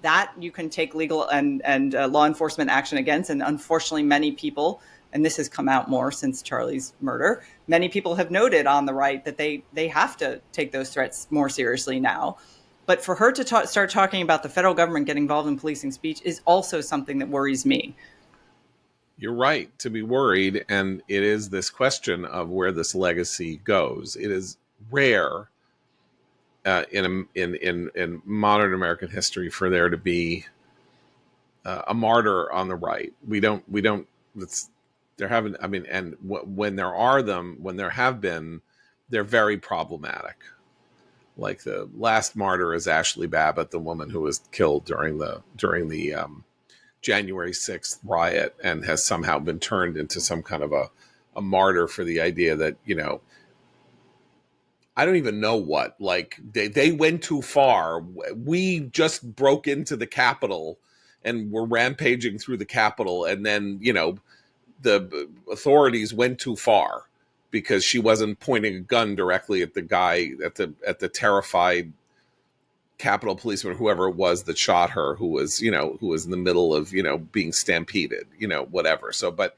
That you can take legal and law enforcement action against. And unfortunately, many people, and this has come out more since Charlie's murder, many people have noted on the right that they have to take those threats more seriously now. But for her to start talking about the federal government getting involved in policing speech is also something that worries me. You're right to be worried, and it is this question of where this legacy goes. It is rare in modern American history for there to be a martyr on the right. We don't. There haven't. I mean, and when there have been, they're very problematic. Like the last martyr is Ashley Babbitt, the woman who was killed during the January 6th riot, and has somehow been turned into some kind of a martyr for the idea that, I don't even know what, like they went too far. We just broke into the Capitol and were rampaging through the Capitol, and then, the authorities went too far because she wasn't pointing a gun directly at the guy, at the terrified Capitol policeman, whoever it was that shot her, who was in the middle of, being stampeded, whatever. So, but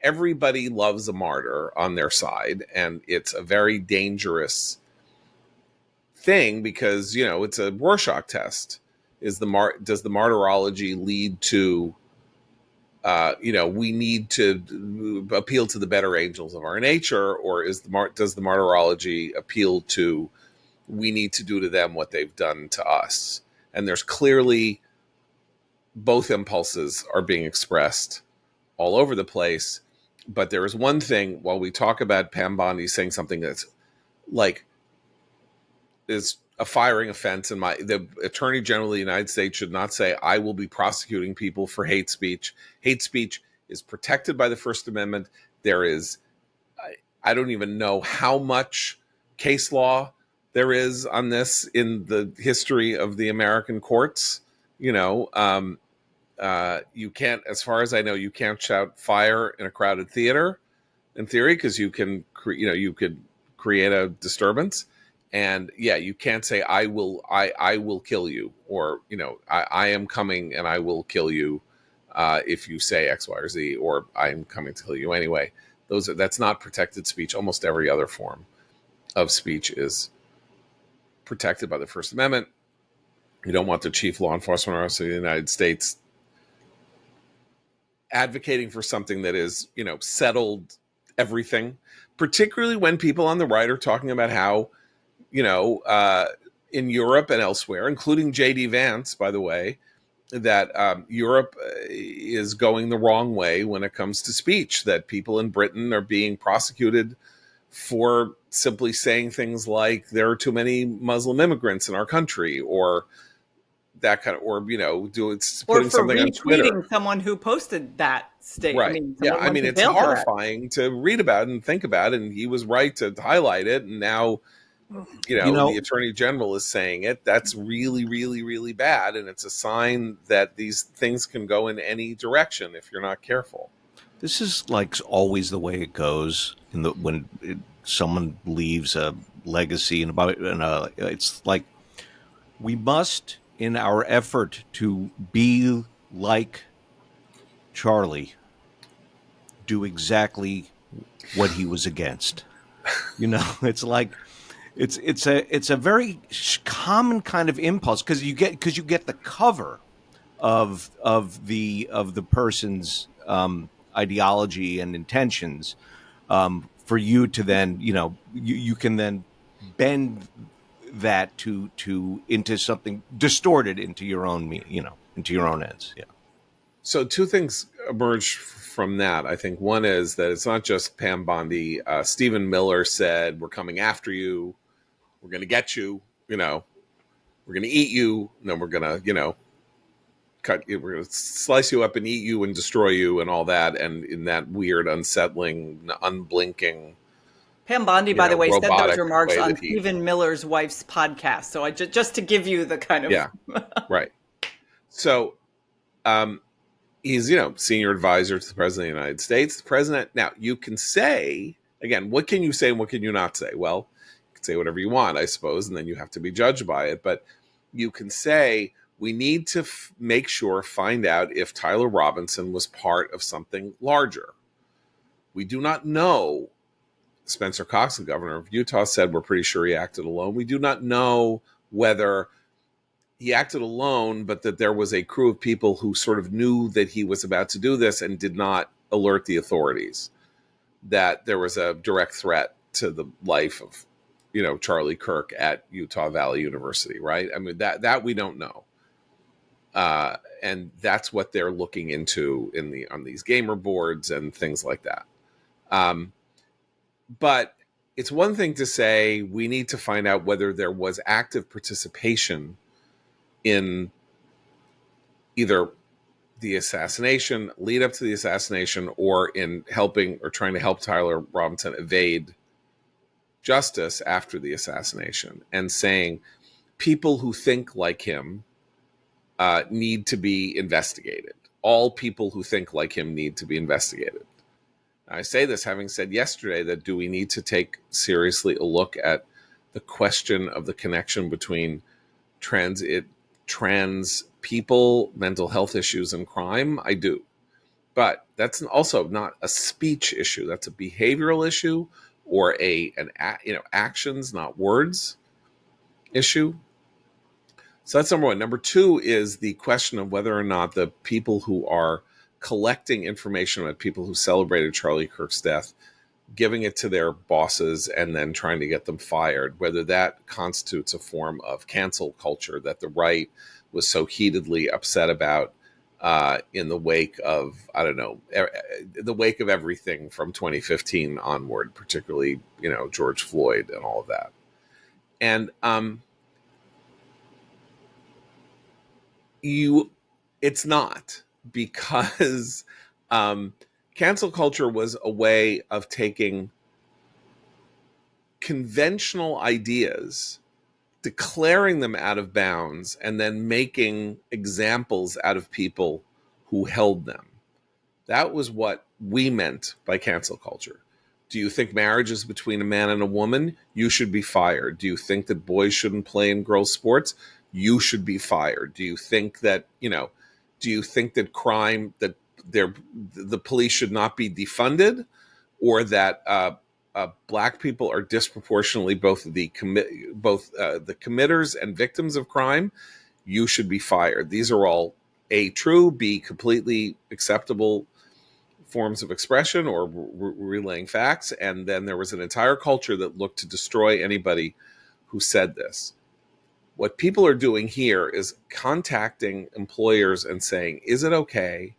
everybody loves a martyr on their side, and it's a very dangerous thing because, it's a Rorschach test. Does the martyrology lead to, we need to appeal to the better angels of our nature, or does the martyrology appeal to, we need to do to them what they've done to us? And there's clearly both impulses are being expressed all over the place. But there is one thing, while we talk about Pam Bondi saying something that's like is a firing offense, and the Attorney General of the United States should not say, I will be prosecuting people for hate speech. Hate speech is protected by the First Amendment. There is, I don't even know how much case law there is on this in the history of the American courts. You can't, as far as I know, you can't shout fire in a crowded theater in theory, because you can, you could create a disturbance. And you can't say, I will kill you, or, I am coming and I will kill you if you say X, Y, or Z, or I'm coming to kill you anyway. That's not protected speech. Almost every other form of speech is protected by the First Amendment. You don't want the chief law enforcement officer of the United States advocating for something that is, settled everything, particularly when people on the right are talking about how, in Europe and elsewhere, including J.D. Vance, by the way, that Europe is going the wrong way when it comes to speech, that people in Britain are being prosecuted for simply saying things like there are too many Muslim immigrants in our country, or that kind of, or putting something on Twitter. Retweeting someone who posted that statement. Right. I mean, it's horrifying to read about and think about, and he was right to highlight it. And now, the Attorney General is saying it. That's really, really, really bad, and it's a sign that these things can go in any direction if you're not careful. This is like always the way it goes when someone leaves a legacy, and it's like we must, in our effort to be like Charlie do exactly what he was against. It's like it's a very common kind of impulse because you get the cover of the person's ideology and intentions, for you to then you can then bend that to into something distorted into your own into your own ends. Yeah. So two things emerge from that. I think one is that it's not just Pam Bondi. Stephen Miller said, "We're coming after you. We're going to get you. We're going to eat you. And then we're going to, we're going to slice you up and eat you and destroy you and all that." And in that weird, unsettling, unblinking, Pam Bondi, by the way, said those robotic remarks way on that he- Stephen Miller's wife's podcast. So I just to give you the kind of Yeah, right. So he's, senior advisor to the president of the United States. The president, now you can say, again, what can you say and what can you not say? Well, you can say whatever you want, I suppose, and then you have to be judged by it. But you can say, we need to find out if Tyler Robinson was part of something larger. We do not know. Spencer Cox, the governor of Utah, said we're pretty sure he acted alone. We do not know whether he acted alone, but that there was a crew of people who sort of knew that he was about to do this and did not alert the authorities that there was a direct threat to the life of, Charlie Kirk at Utah Valley University, right? I mean, that we don't know. And that's what they're looking into on these gamer boards and things like that. But it's one thing to say we need to find out whether there was active participation in either the assassination, lead up to the assassination, or in helping or trying to help Tyler Robinson evade justice after the assassination, and saying people who think like him need to be investigated. All people who think like him need to be investigated. I say this having said yesterday that do we need to take seriously a look at the question of the connection between trans people, mental health issues, and crime? I do. But that's also not a speech issue. That's a behavioral issue, or actions, not words issue. So that's number one. Number two is the question of whether or not the people who are collecting information about people who celebrated Charlie Kirk's death, giving it to their bosses and then trying to get them fired, whether that constitutes a form of cancel culture that the right was so heatedly upset about in the wake of, the wake of everything from 2015 onward, particularly, George Floyd and all of that. And it's not, because cancel culture was a way of taking conventional ideas, declaring them out of bounds, and then making examples out of people who held them. That was what we meant by cancel culture. Do you think marriage is between a man and a woman? You should be fired. Do you think that boys shouldn't play in girls' sports? You should be fired. Do you think that, crime, that the police should not be defunded, or that black people are disproportionately both the committers and victims of crime? You should be fired. These are all A, true, B, completely acceptable forms of expression or relaying facts. And then there was an entire culture that looked to destroy anybody who said this. What people are doing here is contacting employers and saying, is it okay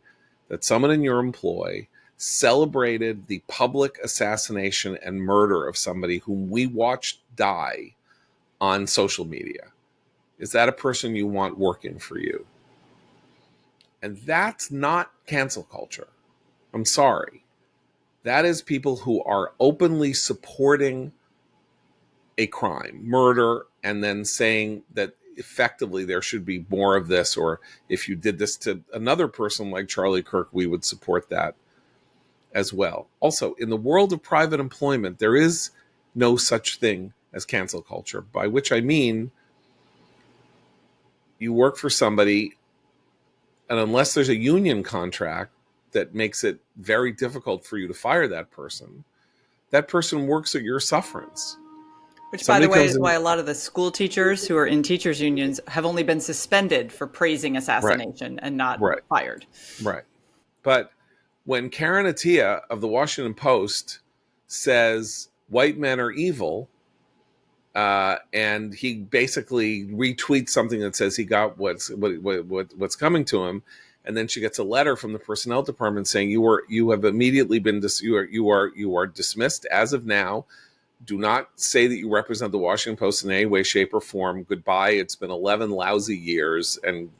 that someone in your employ celebrated the public assassination and murder of somebody whom we watched die on social media? Is that a person you want working for you? And that's not cancel culture. I'm sorry. That is people who are openly supporting a crime, murder, and then saying that effectively there should be more of this, or if you did this to another person like Charlie Kirk, we would support that as well. Also, in the world of private employment, there is no such thing as cancel culture, by which I mean you work for somebody, and unless there's a union contract, that makes it very difficult for you to fire that person works at your sufferance. Which, Somebody by the way, comes is in- why a lot of the school teachers who are in teachers' unions have only been suspended for praising assassination and not fired. Right. But when Karen Attiah of the Washington Post says white men are evil, and he basically retweets something that says he got what's coming to him, and then she gets a letter from the personnel department saying you have immediately been you are dismissed as of now. Do not say that you represent the Washington Post in any way, shape, or form. Goodbye. It's been 11 lousy years, and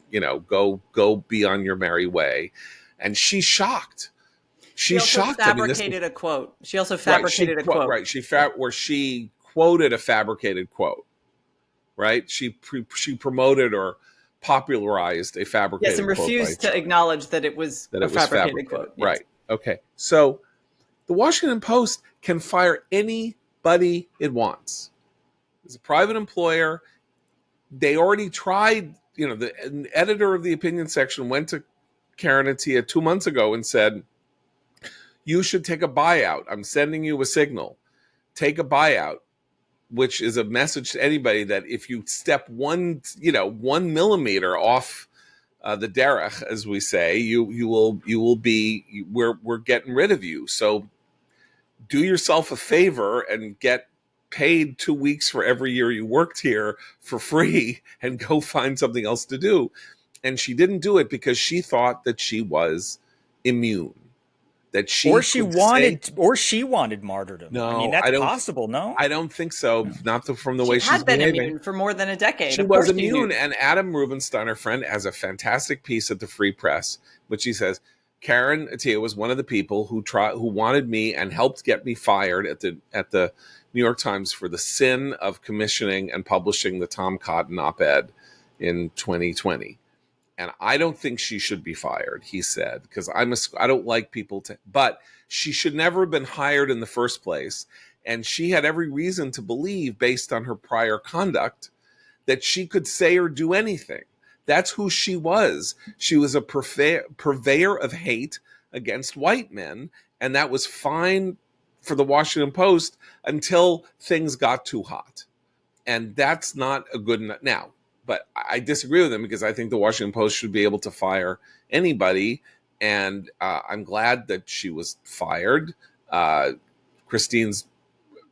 go be on your merry way. And she's shocked. She's shocked. Fabricated a quote. She also fabricated a quote. Right. She quoted a fabricated quote. Right. She promoted or popularized a fabricated quote. Yes, and refused to acknowledge that it was a fabricated quote. Yes. Right. Okay. So the Washington Post can fire anybody it wants. As a private employer, they already tried. The editor of the opinion section went to Karen Attiah 2 months ago and said, you should take a buyout. I'm sending you a signal. Take a buyout, which is a message to anybody that if you step 1 millimeter off the derech, as we say, you will be, we're getting rid of you. So do yourself a favor and get paid 2 weeks for every year you worked here for free and go find something else to do. And she didn't do it because she thought that she was immune. That she wanted martyrdom. No, I mean, that's possible. No, I don't think so. Not from the way she's been behaving. Immune for more than a decade. She was immune. And Adam Rubenstein, our friend, has a fantastic piece at the Free Press, which he says Karen Attiah was one of the people who wanted me and helped get me fired at the New York Times for the sin of commissioning and publishing the Tom Cotton op-ed in 2020. And I don't think she should be fired, he said, because I don't like people but she should never have been hired in the first place. And she had every reason to believe, based on her prior conduct, that she could say or do anything. That's who she was. She was a purveyor of hate against white men. And that was fine for the Washington Post until things got too hot. And that's not a good enough. Now, but I disagree with them because I think the Washington Post should be able to fire anybody. And I'm glad that she was fired. Christine's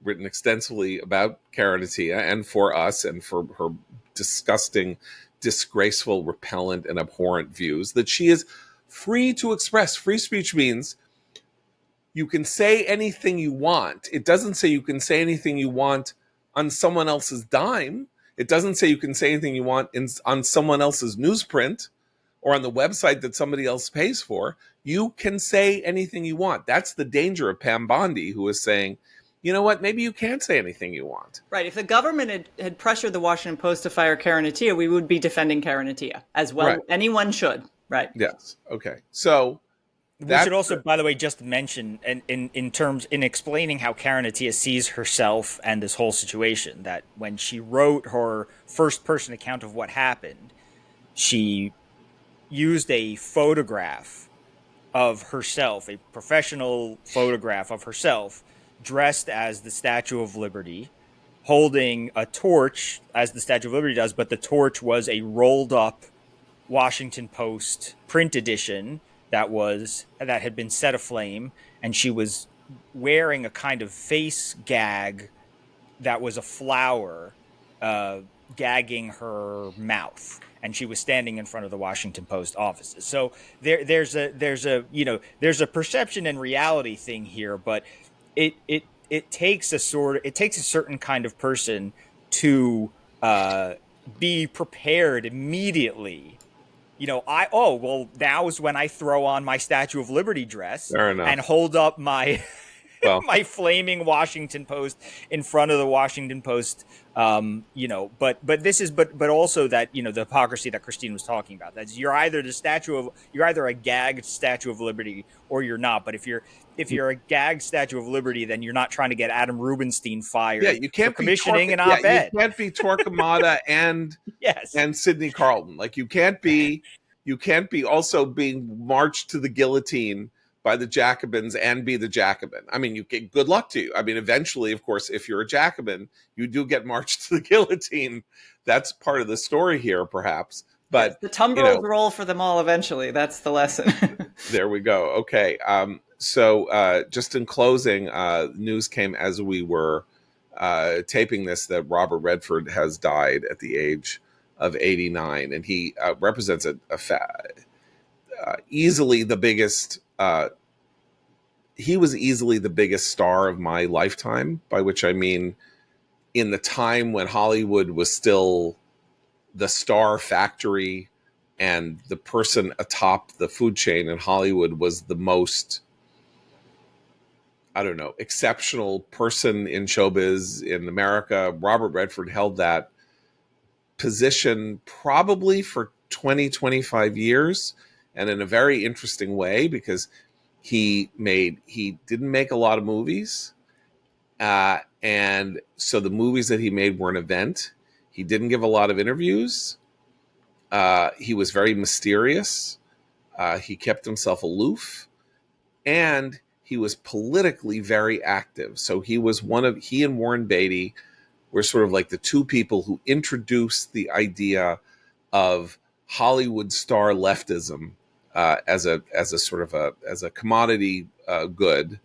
written extensively about Karen Attiah and for us and for her disgusting, disgraceful, repellent, and abhorrent views that she is free to express. Free speech means you can say anything you want. It doesn't say you can say anything you want on someone else's dime. It doesn't say you can say anything you want on someone else's newsprint or on the website that somebody else pays for. You can say anything you want. That's the danger of Pam Bondi, who is saying, you know what, maybe you can't say anything you want. Right. If the government had pressured the Washington Post to fire Karen Attiah, we would be defending Karen Attiah as well. Right. Anyone should. Right. Yes. Okay. So we should also, by the way, just mention in explaining how Karen Attiah sees herself and this whole situation, that when she wrote her first person account of what happened, she used a photograph of herself, a professional photograph of herself dressed as the Statue of Liberty, holding a torch as the Statue of Liberty does, but the torch was a rolled up Washington Post print edition that had been set aflame, and she was wearing a kind of face gag that was a flower gagging her mouth, and she was standing in front of the Washington Post offices. So there's a perception and reality thing here, but it takes a certain kind of person to be prepared immediately. Now is when I throw on my Statue of Liberty dress and hold up my my flaming Washington Post in front of the Washington Post. But also that, the hypocrisy that Christine was talking about. That's you're either a gagged Statue of Liberty or you're not. But if you're a gagged Statue of Liberty, then you're not trying to get Adam Rubenstein fired. Yeah, you can't for commissioning an op-ed. You can't be Torquemada and yes. and Sidney Carlton. Like you can't be you can't be also being marched to the guillotine by the Jacobins and be the Jacobin. I mean, you get good luck to you. I mean, eventually, of course, if you're a Jacobin, you do get marched to the guillotine. That's part of the story here, perhaps. But yes, the tumbrils roll for them all eventually. That's the lesson. There we go. Okay. So just in closing, news came as we were taping this that Robert Redford has died at the age of 89, and he represents easily the biggest. He was easily the biggest star of my lifetime, by which I mean in the time when Hollywood was still the star factory and the person atop the food chain in Hollywood was the most, I don't know, exceptional person in showbiz in America. Robert Redford held that position probably for 20, 25 years, and in a very interesting way, because he didn't make a lot of movies. And so the movies that he made were an event. He didn't give a lot of interviews. He was very mysterious. He kept himself aloof, and he was politically very active. So he and Warren Beatty were sort of like the two people who introduced the idea of Hollywood star leftism as a sort of a commodity good.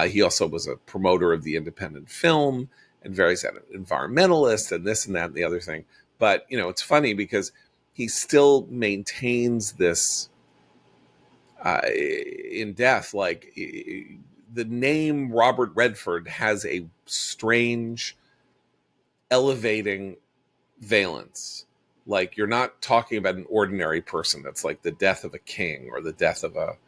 He also was a promoter of the independent film and various environmentalists and this and that and the other thing. But, it's funny because he still maintains this in death. Like the name Robert Redford has a strange, elevating valence. Like you're not talking about an ordinary person. That's like the death of a king or the death of a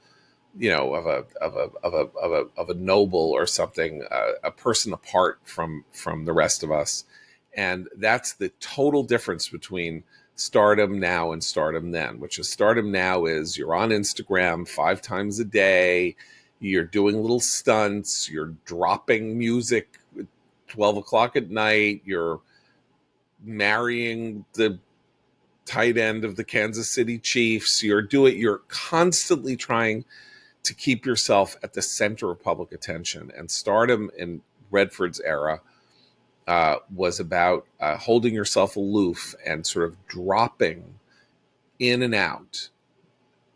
of a noble or something, a person apart from the rest of us. And that's the total difference between stardom now and stardom then, which is stardom now is you're on Instagram 5 times a day, you're doing little stunts, you're dropping music at 12 o'clock at night, you're marrying the tight end of the Kansas City Chiefs, you're constantly trying to keep yourself at the center of public attention. And stardom in Redford's era was about holding yourself aloof and sort of dropping in and out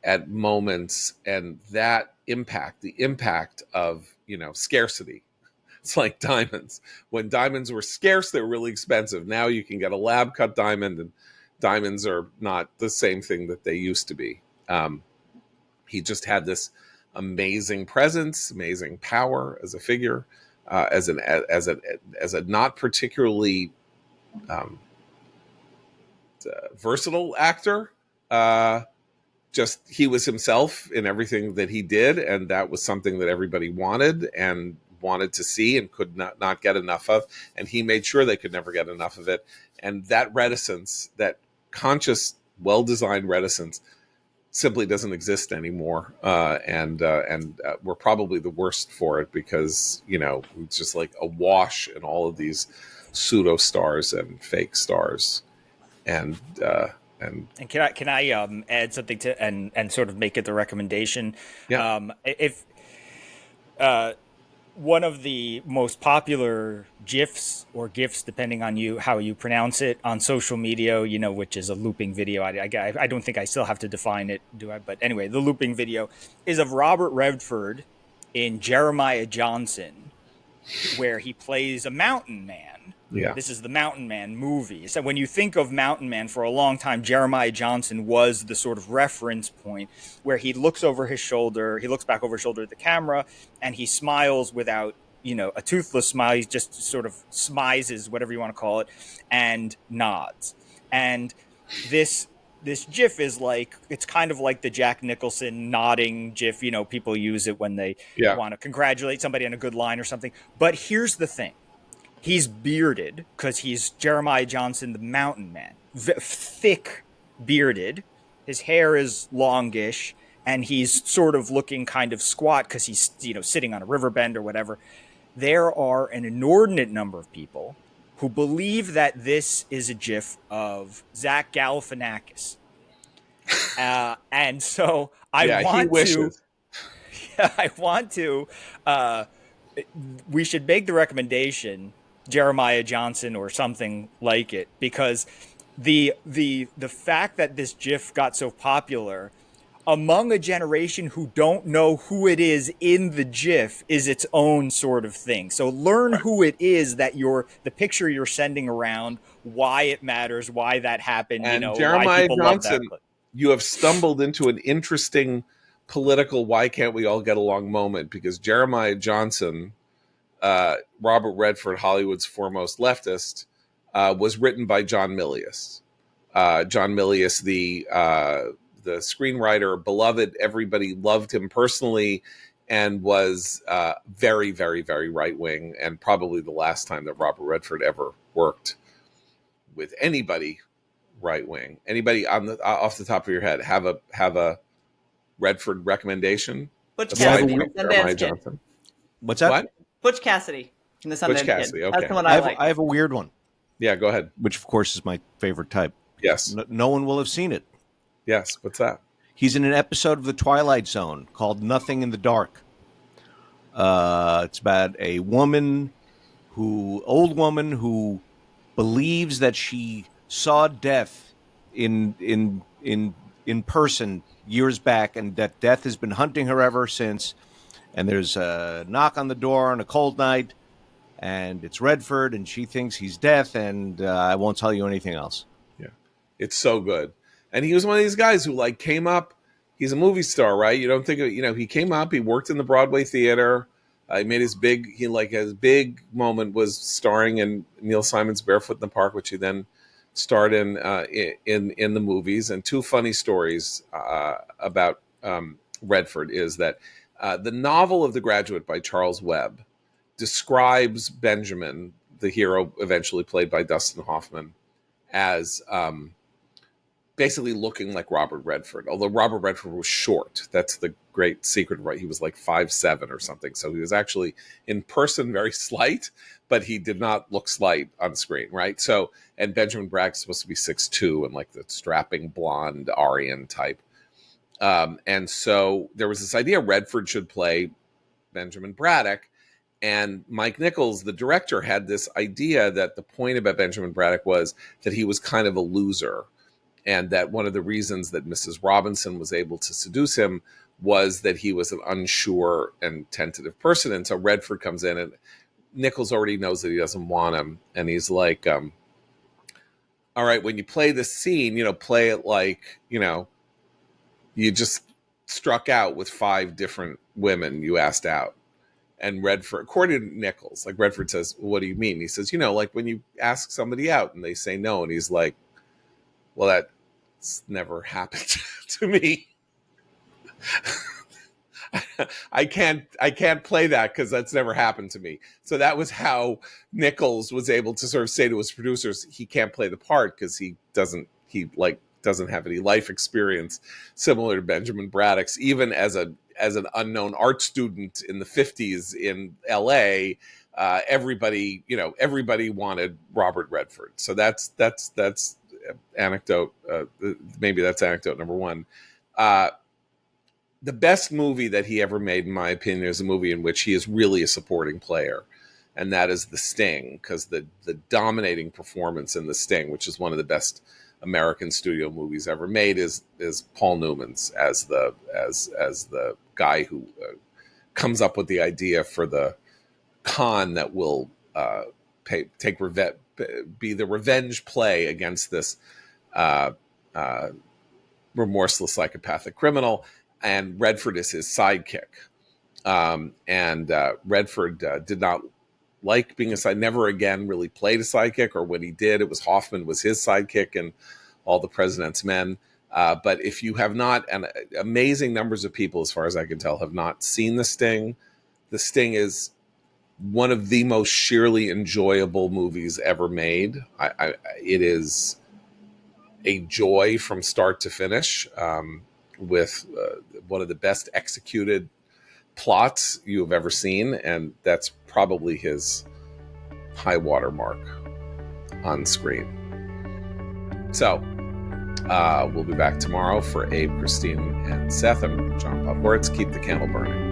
at moments, and that the impact of scarcity. It's like diamonds. When diamonds were scarce, they were really expensive. Now you can get a lab cut diamond, and diamonds are not the same thing that they used to be. He just had this amazing presence, amazing power as a figure, as a not particularly versatile actor. Just he was himself in everything that he did, and that was something that everybody wanted to see and could not get enough of. And he made sure they could never get enough of it. And that reticence, that conscious, well-designed reticence, simply doesn't exist anymore, and we're probably the worst for it because it's just like awash in all of these pseudo stars and fake stars, and can I add something to and sort of make it the recommendation? Yeah. If one of the most popular GIFs or GIFs, depending on how you pronounce it, on social media, which is a looping video. I don't think I still have to define it, do I? But anyway, the looping video is of Robert Redford in Jeremiah Johnson, where he plays a mountain man. Yeah. This is the Mountain Man movie. So when you think of Mountain Man, for a long time, Jeremiah Johnson was the sort of reference point where he looks over his shoulder, he looks back over his shoulder at the camera, and he smiles without, a toothless smile. He just sort of smizes, whatever you want to call it, and nods. And this GIF is like, it's kind of like the Jack Nicholson nodding GIF. People use it when they want to congratulate somebody on a good line or something. But here's the thing. He's bearded because he's Jeremiah Johnson, the Mountain Man. Thick bearded. His hair is longish, and he's sort of looking kind of squat because he's sitting on a river bend or whatever. There are an inordinate number of people who believe that this is a GIF of Zach Galifianakis. And so I Yeah, he want to. wishes. Yeah, I want to. We should make the recommendation Jeremiah Johnson or something like it, because the fact that this GIF got so popular among a generation who don't know who it is in the GIF is its own sort of thing. So learn Right. who it is that the picture you're sending around, why it matters, why that happened, And why Jeremiah people love that Johnson, clip. you have stumbled into an interesting political why can't we all get along moment, because Jeremiah Johnson, Robert Redford, Hollywood's foremost leftist, was written by John Milius. John Milius, the screenwriter, beloved, everybody loved him personally, and was very, very, very right wing, and probably the last time that Robert Redford ever worked with anybody right wing. Anybody on the off the top of your head have a Redford recommendation Butch aside Cassidy, from the Jeremiah Sundance Kid. Johnson? What's that? What? Butch Cassidy and the Butch Sundance Cassidy. Kid. Okay. That's the one I like. I have a weird one, Yeah, go ahead. which of course is my favorite type. Yes. No one will have seen it. Yes. What's that? He's in an episode of The Twilight Zone called Nothing in the Dark. It's about a old woman who believes that she saw death in person years back, and that death has been hunting her ever since. And there's a knock on the door on a cold night, and it's Redford, and she thinks he's death, and I won't tell you anything else. Yeah. It's so good. And he was one of these guys who like came up. He's a movie star, right? You don't think of, he came up, he worked in the Broadway theater. He made his big moment was starring in Neil Simon's Barefoot in the Park, which he then starred in the movies. And two funny stories about Redford is that the novel of The Graduate by Charles Webb describes Benjamin, the hero eventually played by Dustin Hoffman, as basically looking like Robert Redford, although Robert Redford was short. That's the great secret, right? He was like 5'7" or something. So he was actually in person very slight, but he did not look slight on screen, right? So, and Benjamin Bragg's supposed to be 6'2" and like the strapping blonde Aryan type. And so there was this idea Redford should play Benjamin Braddock. And Mike Nichols, the director, had this idea that the point about Benjamin Braddock was that he was kind of a loser. And that one of the reasons that Mrs. Robinson was able to seduce him was that he was an unsure and tentative person. And so Redford comes in, and Nichols already knows that he doesn't want him. And he's like, all right, when you play this scene, play it like, you just struck out with 5 different women you asked out. And Redford, according to Nichols, like Redford says, well, what do you mean? He says, like when you ask somebody out and they say no. And he's like, well, that's never happened to me. I can't play that because that's never happened to me. So that was how Nichols was able to sort of say to his producers, he can't play the part because he doesn't have any life experience similar to Benjamin Braddock's. Even as an unknown art student in the 50s in LA, everybody wanted Robert Redford. So that's anecdote. Maybe that's anecdote number one. The best movie that he ever made, in my opinion, is a movie in which he is really a supporting player, and that is The Sting, because the dominating performance in The Sting, which is one of the best American studio movies ever made, is Paul Newman's as the guy who comes up with the idea for the con that will be the revenge play against this remorseless psychopathic criminal, and Redford is his sidekick. And Redford did not like being a side. Never again really played a sidekick, or when he did, it was Hoffman was his sidekick in All the President's Men. But if you have not, and amazing numbers of people, as far as I can tell, have not seen The Sting. The Sting is one of the most sheerly enjoyable movies ever made. It is a joy from start to finish, with one of the best executed plots you have ever seen, and that's probably his high water mark on screen. So We'll be back tomorrow. For Abe, Christine, and Seth, I'm John Podhoretz. Keep the candle burning.